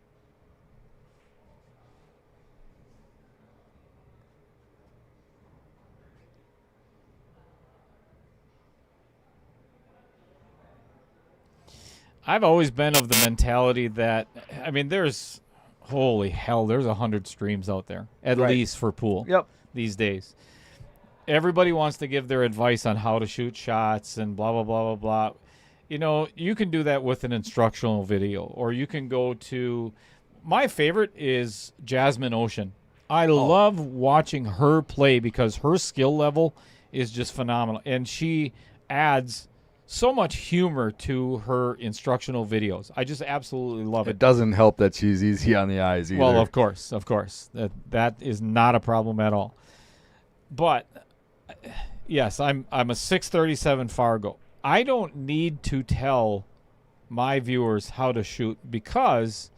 I've always been of the mentality that, I mean, there's, holy hell, there's 100 streams out there, at least for pool these days. Everybody wants to give their advice on how to shoot shots and blah, blah, blah, blah, blah. You know, you can do that with an instructional video, or you can go to, my favorite is Jasmine Ocean. I love watching her play because her skill level is just phenomenal. And she adds so much humor to her instructional videos. I just absolutely love it. It doesn't help that she's easy on the eyes either. Well, of course. That is not a problem at all. But yes, I'm a 637 Fargo. I don't need to tell my viewers how to shoot because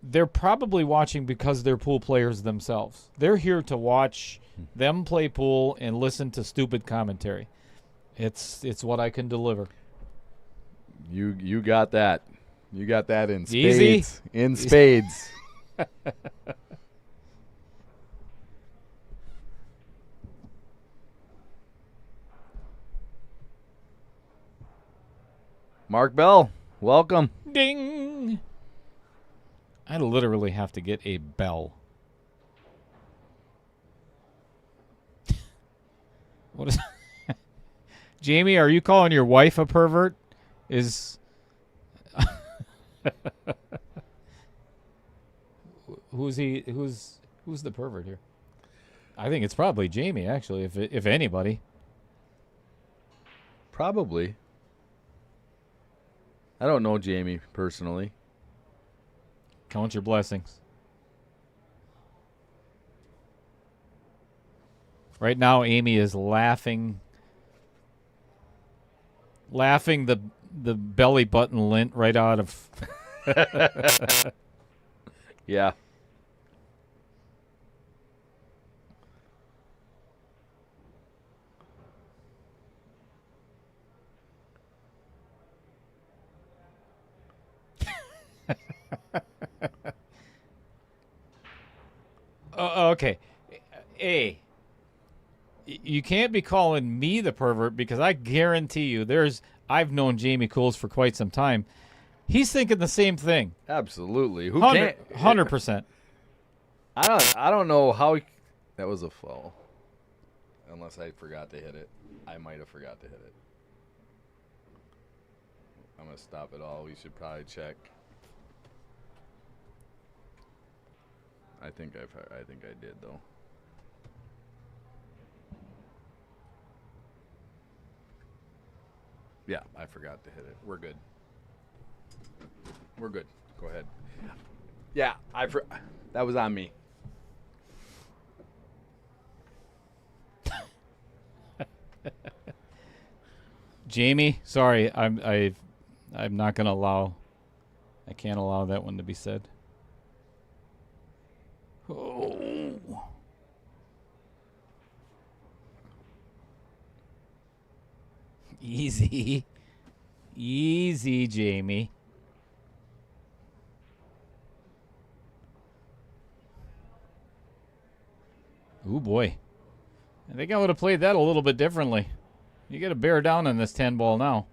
they're probably watching because they're pool players themselves. They're here to watch them play pool and listen to stupid commentary. It's what I can deliver. You got that. You got that in spades. Easy. In spades. Mark Bell, welcome. Ding. I literally have to get a bell. What is Jamie, are you calling your wife a pervert? Is who's the pervert here? I think it's probably Jamie, actually, if anybody. Probably. I don't know Jamie personally. Count your blessings. Right now, Amy is laughing the belly button lint right out of. Yeah. Okay. A. You can't be calling me the pervert because I guarantee you I've known Jamie Cools for quite some time. He's thinking the same thing. Absolutely. Who can't? 100%. I don't know how that was a foul. Unless I forgot to hit it. I might have forgot to hit it. I'm going to stop it all. We should probably check. I think I did though. Yeah, I forgot to hit it. We're good. We're good. Go ahead. Yeah, that was on me. Jamie, sorry, I'm not gonna allow. I can't allow that one to be said. Oh. Easy. Easy, Jamie. Ooh, boy. I think I would have played that a little bit differently. You got to bear down on this 10 ball now.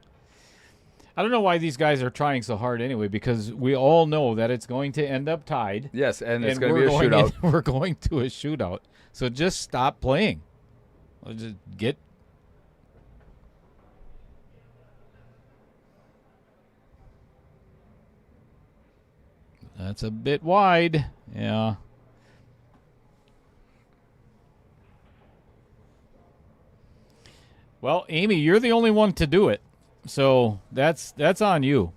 I don't know why these guys are trying so hard anyway, because we all know that it's going to end up tied. Yes, and it's going to be a shootout. We're going to a shootout. So just stop playing. Just get... That's a bit wide. Yeah. Well, Amy, you're the only one to do it. So that's on you.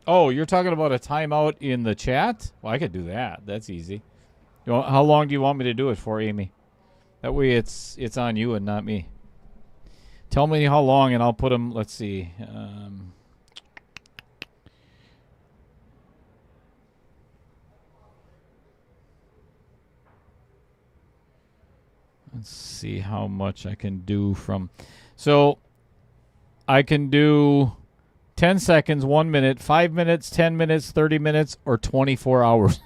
Oh, you're talking about a timeout in the chat? Well, I could do that. That's easy. How long do you want me to do it for, Amy? That way it's on you and not me. Tell me how long, and I'll put them. Let's see. Let's see how much I can do from. So I can do 10 seconds, 1 minute, 5 minutes, 10 minutes, 30 minutes, or 24 hours.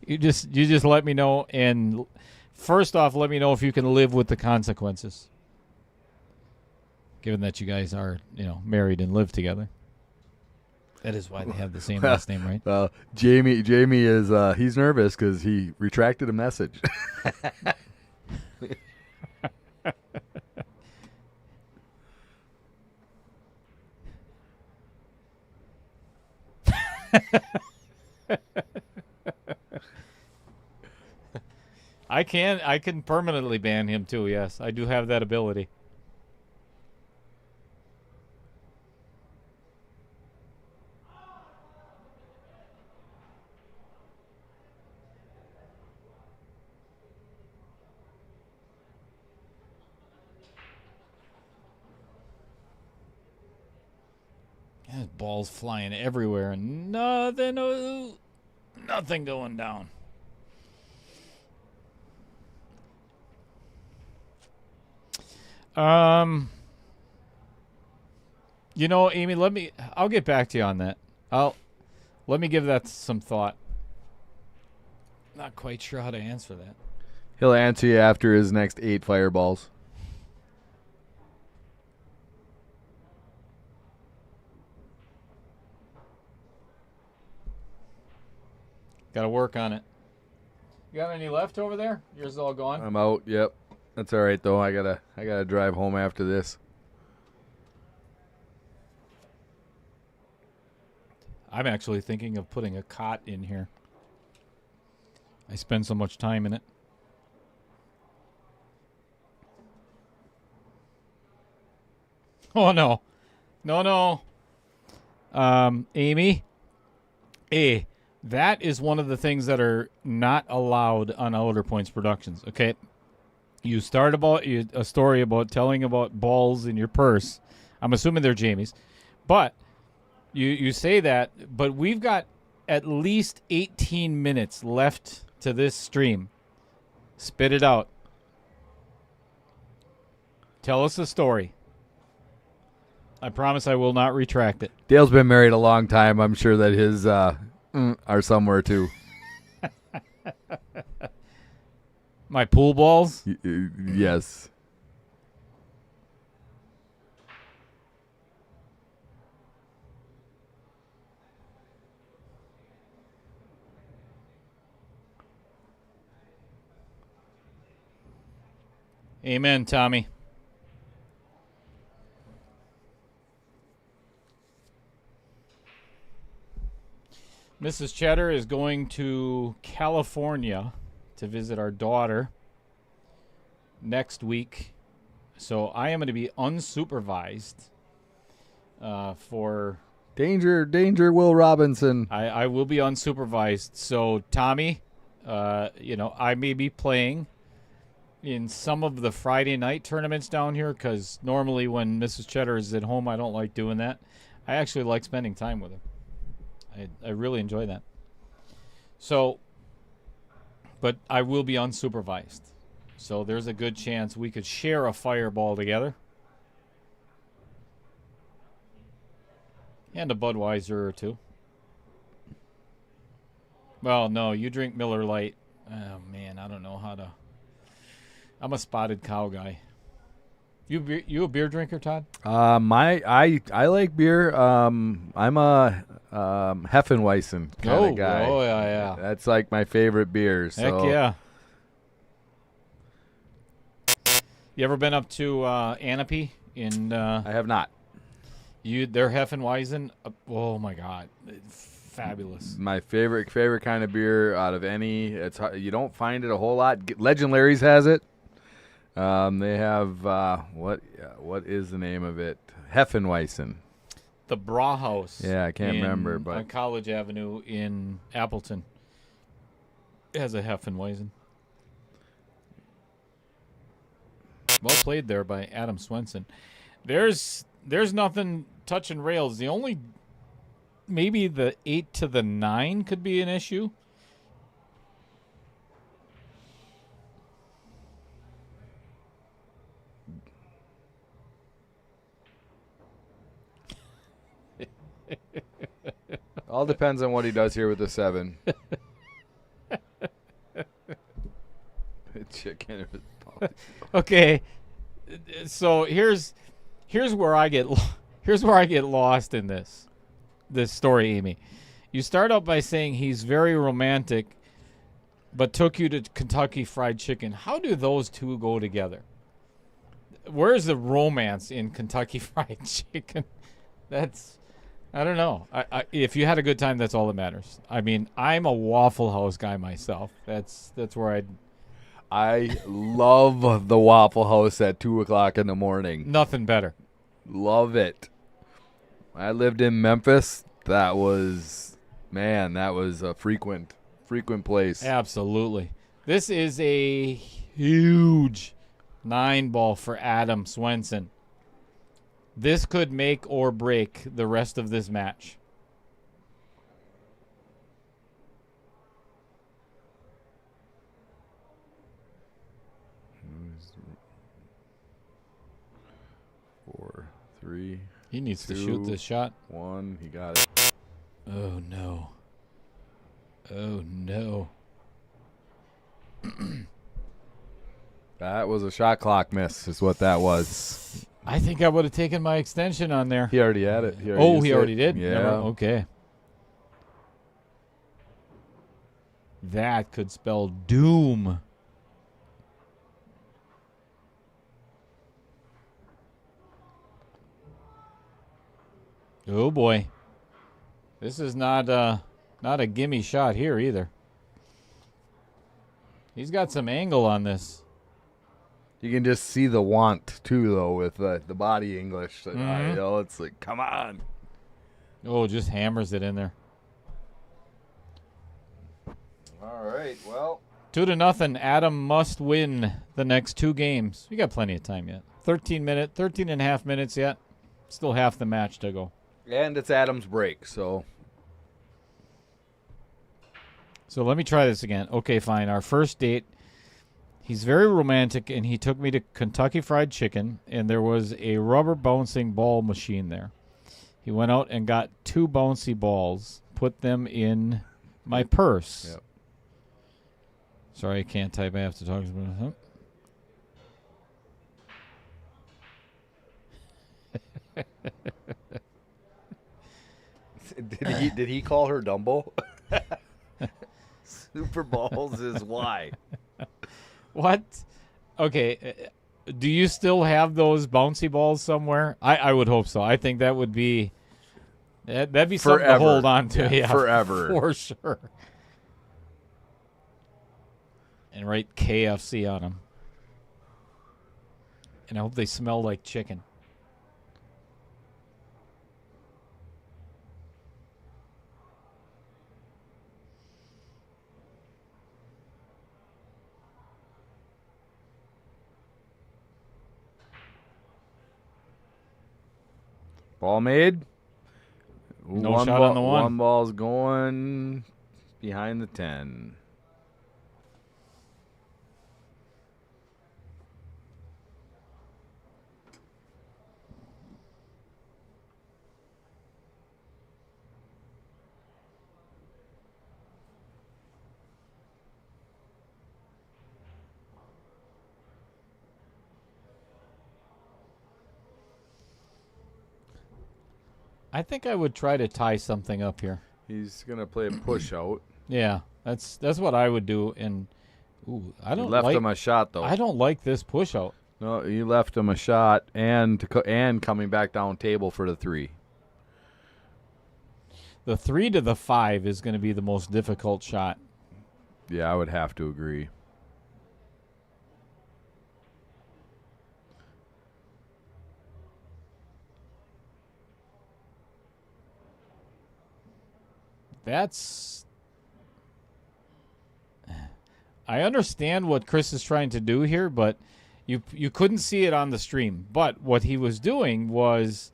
You just let me know, and first off, let me know if you can live with the consequences. Given that you guys are, married and live together. That is why they have the same last name, right? Well, Jamie is he's nervous because he retracted a message. I can permanently ban him too. Yes, I do have that ability. There's balls flying everywhere and nothing going down. Amy, I'll get back to you on that. Let me give that some thought. Not quite sure how to answer that. He'll answer you after his next 8 fireballs. Got to work on it. You got any left over there? Yours is all gone? I'm out. Yep. That's all right though. I gotta drive home after this. I'm actually thinking of putting a cot in here. I spend so much time in it. Oh no. No. Amy. That is one of the things that are not allowed on Outer Points Productions. Okay, you start a story about telling about balls in your purse. I'm assuming they're Jamie's, but you say that. But we've got at least 18 minutes left to this stream. Spit it out. Tell us a story. I promise I will not retract it. Dale's been married a long time. I'm sure that his are somewhere too. My pool balls? Yes. Amen, Tommy. Mrs. Cheddar is going to California to visit our daughter next week. So I am going to be unsupervised for... Danger, Will Robinson. I will be unsupervised. So, Tommy, I may be playing in some of the Friday night tournaments down here because normally when Mrs. Cheddar is at home, I don't like doing that. I actually like spending time with her. I really enjoy that. So, but I will be unsupervised. So there's a good chance we could share a fireball together. And a Budweiser or two. Well, no, you drink Miller Lite. Oh, man, I don't know how to... I'm a Spotted Cow guy. You a beer drinker, Todd? I like beer. I'm a Hefeweizen kind of guy. Oh yeah. That's like my favorite beer. So. Heck yeah. You ever been up to Anape in? I have not. Their Hefeweizen. Oh my God, fabulous. My favorite kind of beer out of any. You don't find it a whole lot. Legend Larry's has it. They have what is the name of it? Hefeweizen. The Brauhaus. Yeah, I can't remember, but on College Avenue in Appleton. Has a Heffenweisen. Well played there by Adam Swenson. There's nothing touching rails. The only maybe the 8 to the 9 could be an issue. All depends on what he does here with the 7. Chicken. Okay, so here's where I get lost in this story, Amy. You start out by saying he's very romantic, but took you to Kentucky Fried Chicken. How do those two go together? Where's the romance in Kentucky Fried Chicken? I don't know. If you had a good time, that's all that matters. I mean, I'm a Waffle House guy myself. That's where I love the Waffle House at 2:00 in the morning. nothing better. Love it. I lived in Memphis. That was a frequent place. Absolutely. This is a huge 9-ball for Adam Swenson. This could make or break the rest of this match. Four, three, He needs to 2, shoot this shot. 1. He got it. Oh, no. Oh, no. That was a shot clock miss is what that was. I think I would have taken my extension on there. He already had it. He already did? Yeah. Okay. That could spell doom. Oh boy. This is not a gimme shot here either. He's got some angle on this. You can just see the want too, though, with the body English. It's like, come on. Oh, just hammers it in there. All right. Well, 2-0. Adam must win the next 2 games. We got plenty of time yet. 13 and a half minutes yet. Still half the match to go. and it's Adam's break, so. So let me try this again. Okay, fine. Our first date. He's very romantic, and he took me to Kentucky Fried Chicken, and there was a rubber bouncing ball machine there. He went out and got 2 bouncy balls, put them in my purse. Yep. Sorry, I can't type. I have to talk about it. Did he call her Dumbo? Super Balls is why. What? Okay. Do you still have those bouncy balls somewhere? I would hope so. I think that would be that'd be something to hold on to. Yeah, forever. For sure. And write KFC on them. And I hope they smell like chicken. Ball made. No shot on the one. One ball's going behind the 10. I think I would try to tie something up here. He's gonna play a push out. Yeah, that's what I would do. And I don't You left him a shot though. I don't like this push out. No, you left him a shot and coming back down table for the 3. The 3 to the 5 is going to be the most difficult shot. Yeah, I would have to agree. That's I understand what Chris is trying to do here, but you couldn't see it on the stream. But what he was doing was,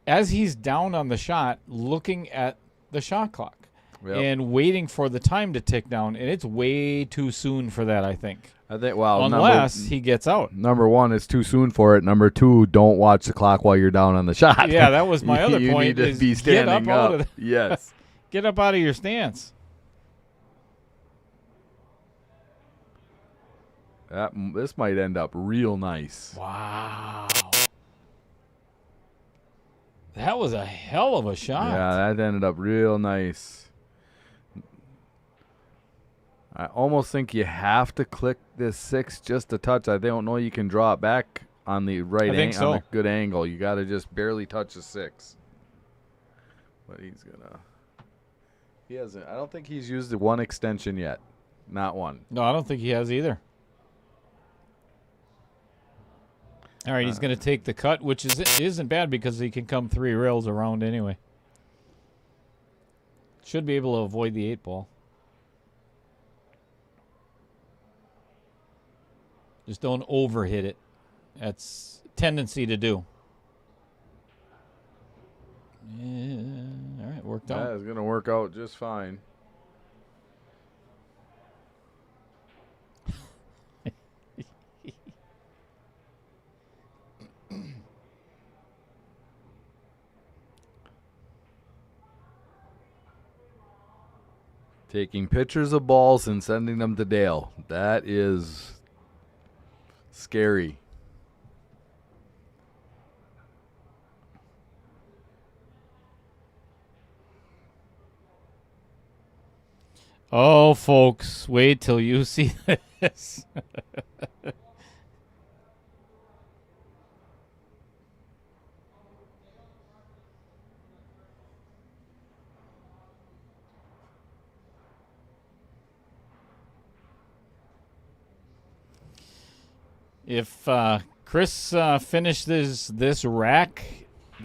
as he's down on the shot, looking at the shot clock and waiting for the time to tick down, and it's way too soon for that, I think. Unless he gets out. Number one, it's too soon for it. Number two, don't watch the clock while you're down on the shot. Yeah, that was my other you point. Need to is be standing get up. Out of yes. Get up out of your stance. This might end up real nice. Wow. That was a hell of a shot. Yeah, that ended up real nice. I almost think you have to click this 6 just a touch. I don't know you can draw it back on the right angle, on the good angle. You got to just barely touch the 6. But he's gonna. He hasn't. I don't think he's used the one extension yet. Not one. No, I don't think he has either. All right, he's going to take the cut, which isn't bad because he can come 3 rails around anyway. Should be able to avoid the 8-ball. Just don't overhit it. That's a tendency to do. Yeah, all right, worked out. That is going to work out just fine. Taking pictures of balls and sending them to Dale. That is scary. Oh, folks, wait till you see this. If Chris finishes this rack,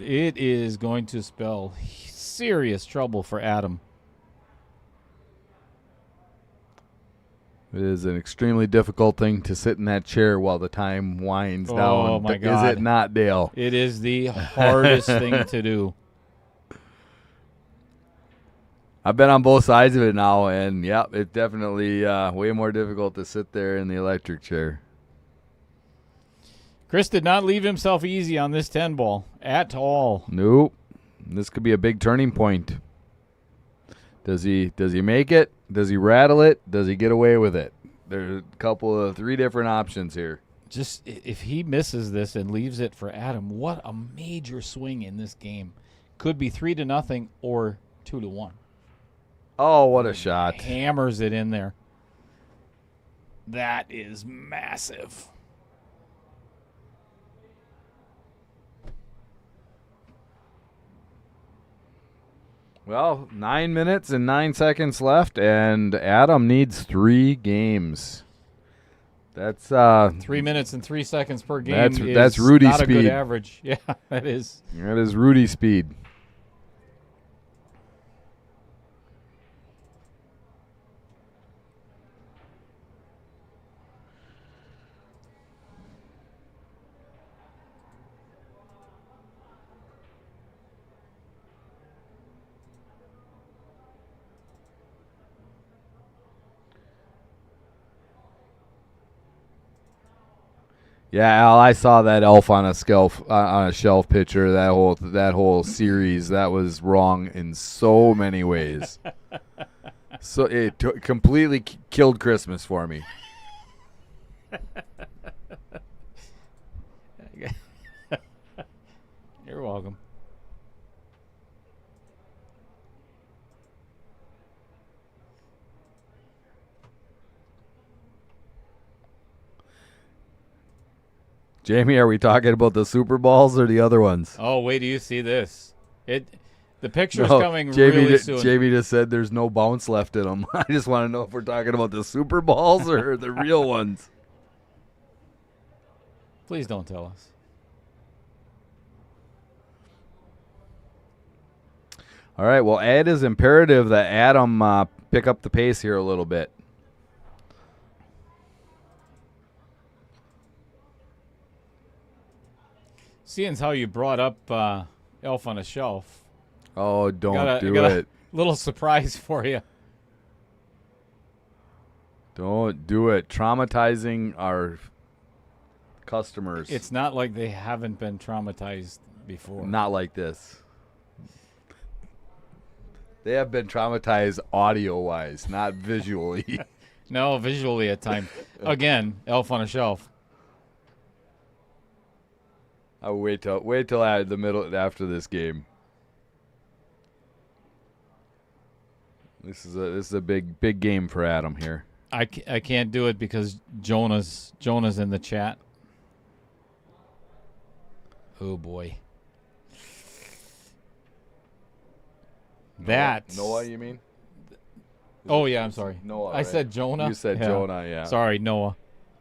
it is going to spell serious trouble for Adam. It is an extremely difficult thing to sit in that chair while the time winds down. Oh, my God. Is it not, Dale? It is the hardest thing to do. I've been on both sides of it now, and, yeah, it's definitely way more difficult to sit there in the electric chair. Chris did not leave himself easy on this 10 ball at all. Nope. This could be a big turning point. Does he make it? Does he rattle it? Does he get away with it? There's a couple of 3 different options here. Just if he misses this and leaves it for Adam, what a major swing in this game. Could be 3-0 or 2-1. Oh, what a shot. Hammers it in there. That is massive. Well, 9 minutes and 9 seconds left, and Adam needs 3 games. That's 3 minutes and 3 seconds per game. That's Rudy not speed. A good average. Yeah, that is. That is Rudy speed. Yeah, Al, I saw that elf on a shelf picture. That whole series, that was wrong in so many ways. So it completely killed Christmas for me. You're welcome. Jamie, are we talking about the Super Balls or the other ones? Oh, wait till you see this. The picture's coming Jamie really soon. Jamie just said there's no bounce left in them. I just want to know if we're talking about the Super Balls or the real ones. Please don't tell us. All right, well, it is imperative that Adam pick up the pace here a little bit. Seeing as how you brought up Elf on a Shelf, Oh, don't do got it. a little surprise for you. Don't do it. Traumatizing our customers. It's not like they haven't been traumatized before. not like this. They have been traumatized audio-wise, not visually. No, visually at times. Again, Elf on a Shelf. I'll wait till the middle after this game. This is a big game for Adam here. I can't do it because Jonah's in the chat. Oh boy. That Noah, you mean? Oh yeah, I'm sorry. Noah. I right? said Jonah. You said Yeah. Jonah, yeah. Sorry, Noah.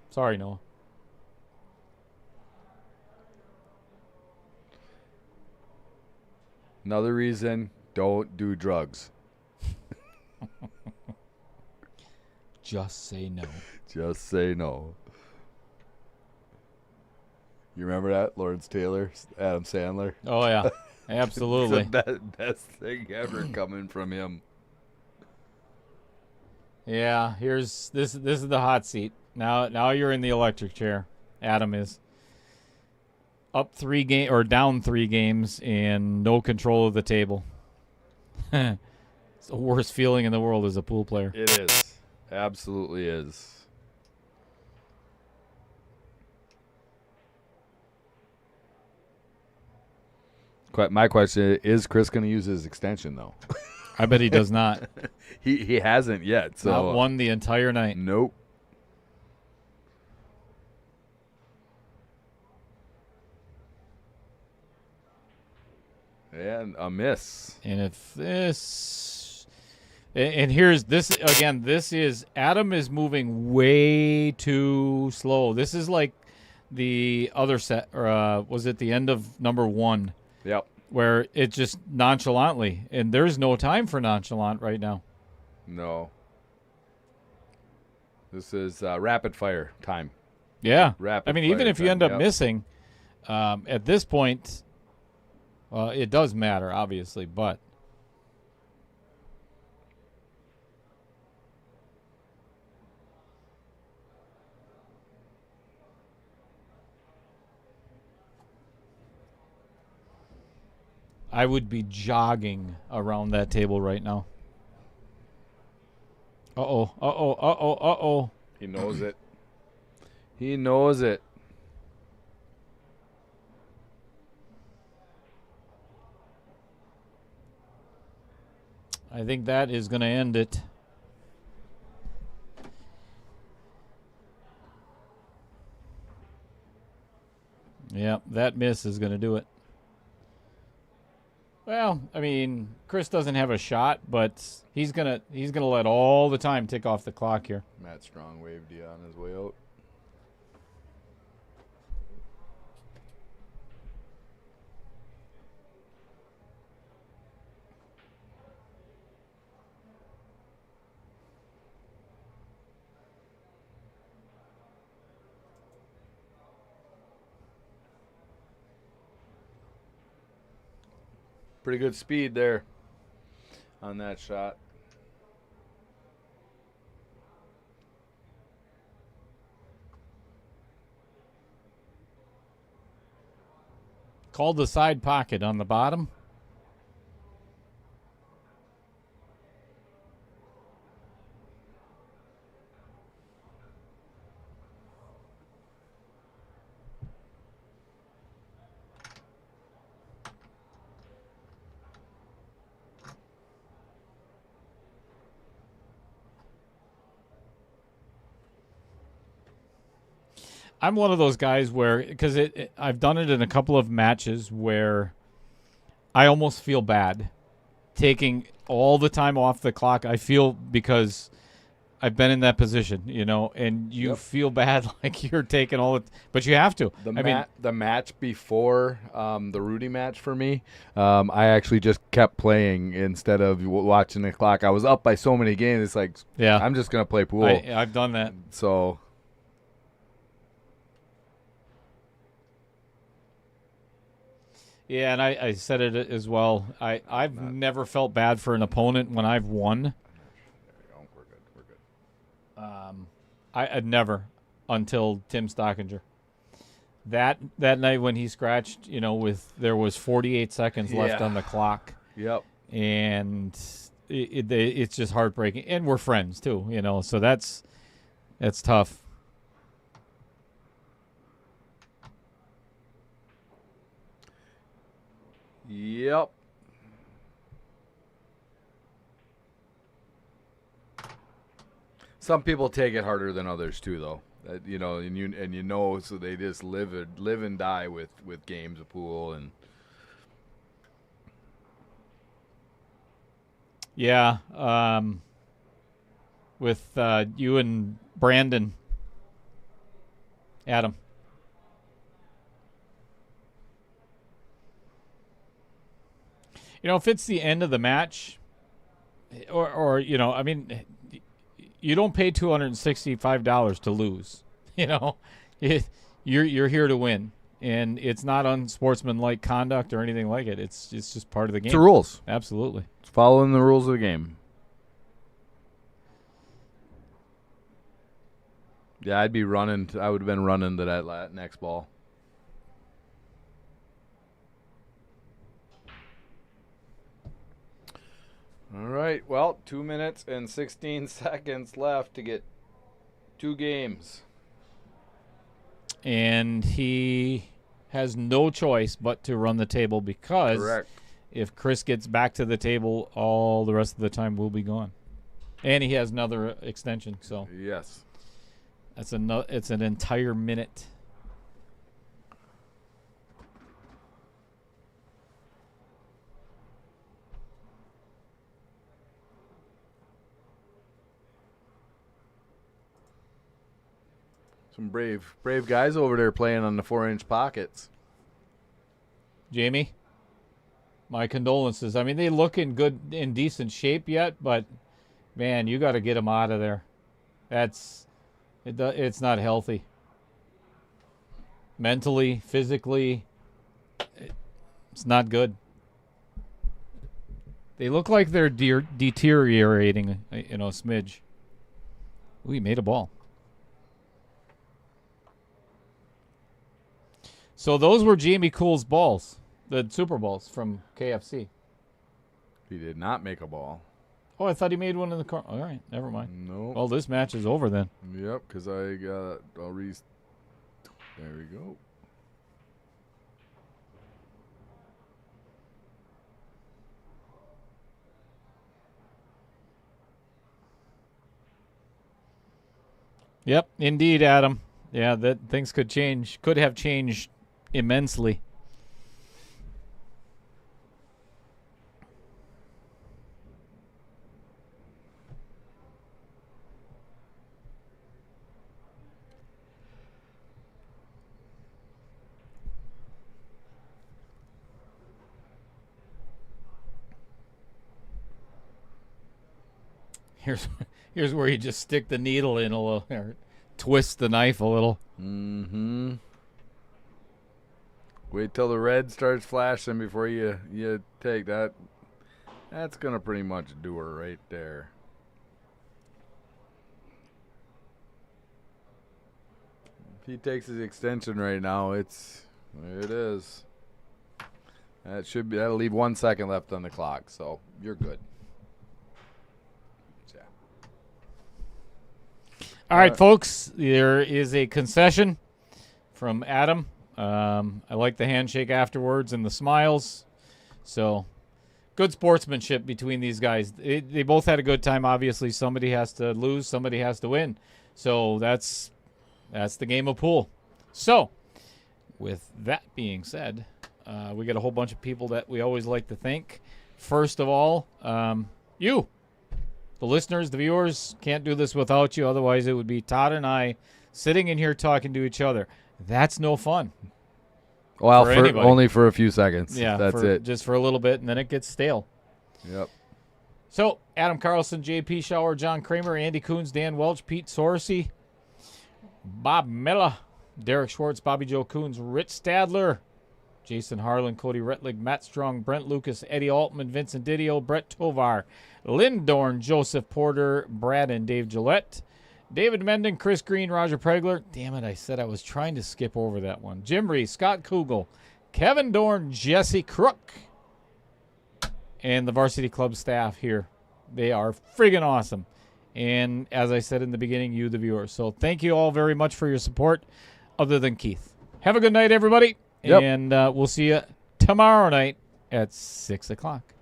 Sorry, Noah. Another reason, don't do drugs. Just say no. Just say no. You remember that? Lawrence Taylor, Adam Sandler? Oh yeah. Absolutely. It's the best thing ever coming from him. Yeah, this is the hot seat. Now you're in the electric chair. Adam is up down 3 games and no control of the table. It's the worst feeling in the world as a pool player. It is. Absolutely is. My question is Chris going to use his extension, though? I bet he does not. He hasn't yet. So Not won the entire night. Nope. And a miss. And if this, and here's this again. This is Adam is moving way too slow. This is like the other set, or was it the end of number 1, Yep. where it just nonchalantly, and there's no time for nonchalant right now. No. This is rapid fire time. Yeah, Rapid I mean, even fire if you time, end up yep. missing, at this point, well, it does matter, obviously, but. I would be jogging around that table right now. Uh-oh. He knows it. He knows it. I think that is going to end it. Yep, that miss is going to do it. Well, I mean, Chris doesn't have a shot, but he's gonna let all the time tick off the clock here. Matt Strong waved you on his way out. Pretty good speed there on that shot. Called the side pocket on the bottom. I'm one of those guys where, because I've done it in a couple of matches where I almost feel bad taking all the time off the clock. I feel because I've been in that position, and you feel bad like you're taking all it, but you have to. The match before the Rudy match for me, I actually just kept playing instead of watching the clock. I was up by so many games. It's like, yeah, I'm just going to play pool. I've done that. So Yeah, and I said it as well. I've never felt bad for an opponent when I've won. There you go. We're good. We're good. I'd never until Tim Stockinger. That night when he scratched, there was 48 seconds left Yeah. on the clock, Yep. and it's just heartbreaking. And we're friends too, so that's tough. Yep. Some people take it harder than others too, though. So they just live and die with games of pool and. Yeah, with you and Brandon, Adam. If it's the end of the match, or you don't pay $265 to lose. You're here to win, and it's not unsportsmanlike conduct or anything like it. It's just part of the game. It's the rules. Absolutely. It's following the rules of the game. Yeah, I would have been running to that next ball. All right. Well, 2 minutes and 16 seconds left to get 2 games. And he has no choice but to run the table because Correct. if Chris gets back to the table, all the rest of the time will be gone. And he has another extension, so Yes. it's an entire minute. Some brave guys over there playing on the 4-inch pockets. Jamie, my condolences. I mean, they look in decent shape yet, but man, you got to get them out of there. It's not healthy. Mentally, physically, it's not good. They look like they're deteriorating, a smidge. Ooh, he made a ball. So those were Jamie Cool's balls, the Super Balls from KFC. He did not make a ball. Oh, I thought he made one in the car. All right, never mind. No. Well, this match is over then. Yep, because I got there we go. Yep, indeed, Adam. Yeah, that things could have changed immensely. Here's where you just stick the needle in a little, or twist the knife a little. Mm-hmm. Wait till the red starts flashing before you take that. That's gonna pretty much do her right there. If he takes his extension right now, it is. That'll leave 1 second left on the clock, so you're good. All right, folks, there is a concession from Adam. I like the handshake afterwards and the smiles. So, good sportsmanship between these guys. They both had a good time. Obviously, somebody has to lose, somebody has to win. So that's the game of pool. So, with that being said, we got a whole bunch of people that we always like to thank. First of all, you. The listeners, the viewers, can't do this without you. Otherwise, it would be Todd and I sitting in here talking to each other. That's no fun. Well, for anybody. Only for a few seconds. Yeah, that's it. Just for a little bit, and then it gets stale. Yep. So, Adam Carlson, J.P. Schauer, John Kramer, Andy Coons, Dan Welch, Pete Sorsey, Bob Miller, Derek Schwartz, Bobby Joe Coons, Rich Stadler, Jason Harlan, Cody Retlig, Matt Strong, Brent Lucas, Eddie Altman, Vincent Didio, Brett Tovar, Lynn Dorn, Joseph Porter, Brad and Dave Gillette, David Menden, Chris Green, Roger Pregler. Damn it, I said I was trying to skip over that one. Jim Reese, Scott Kugel, Kevin Dorn, Jesse Crook, and the Varsity Club staff here. They are friggin' awesome. And as I said in the beginning, you, the viewers. So thank you all very much for your support, other than Keith. Have a good night, everybody. Yep. And we'll see you tomorrow night at 6 o'clock.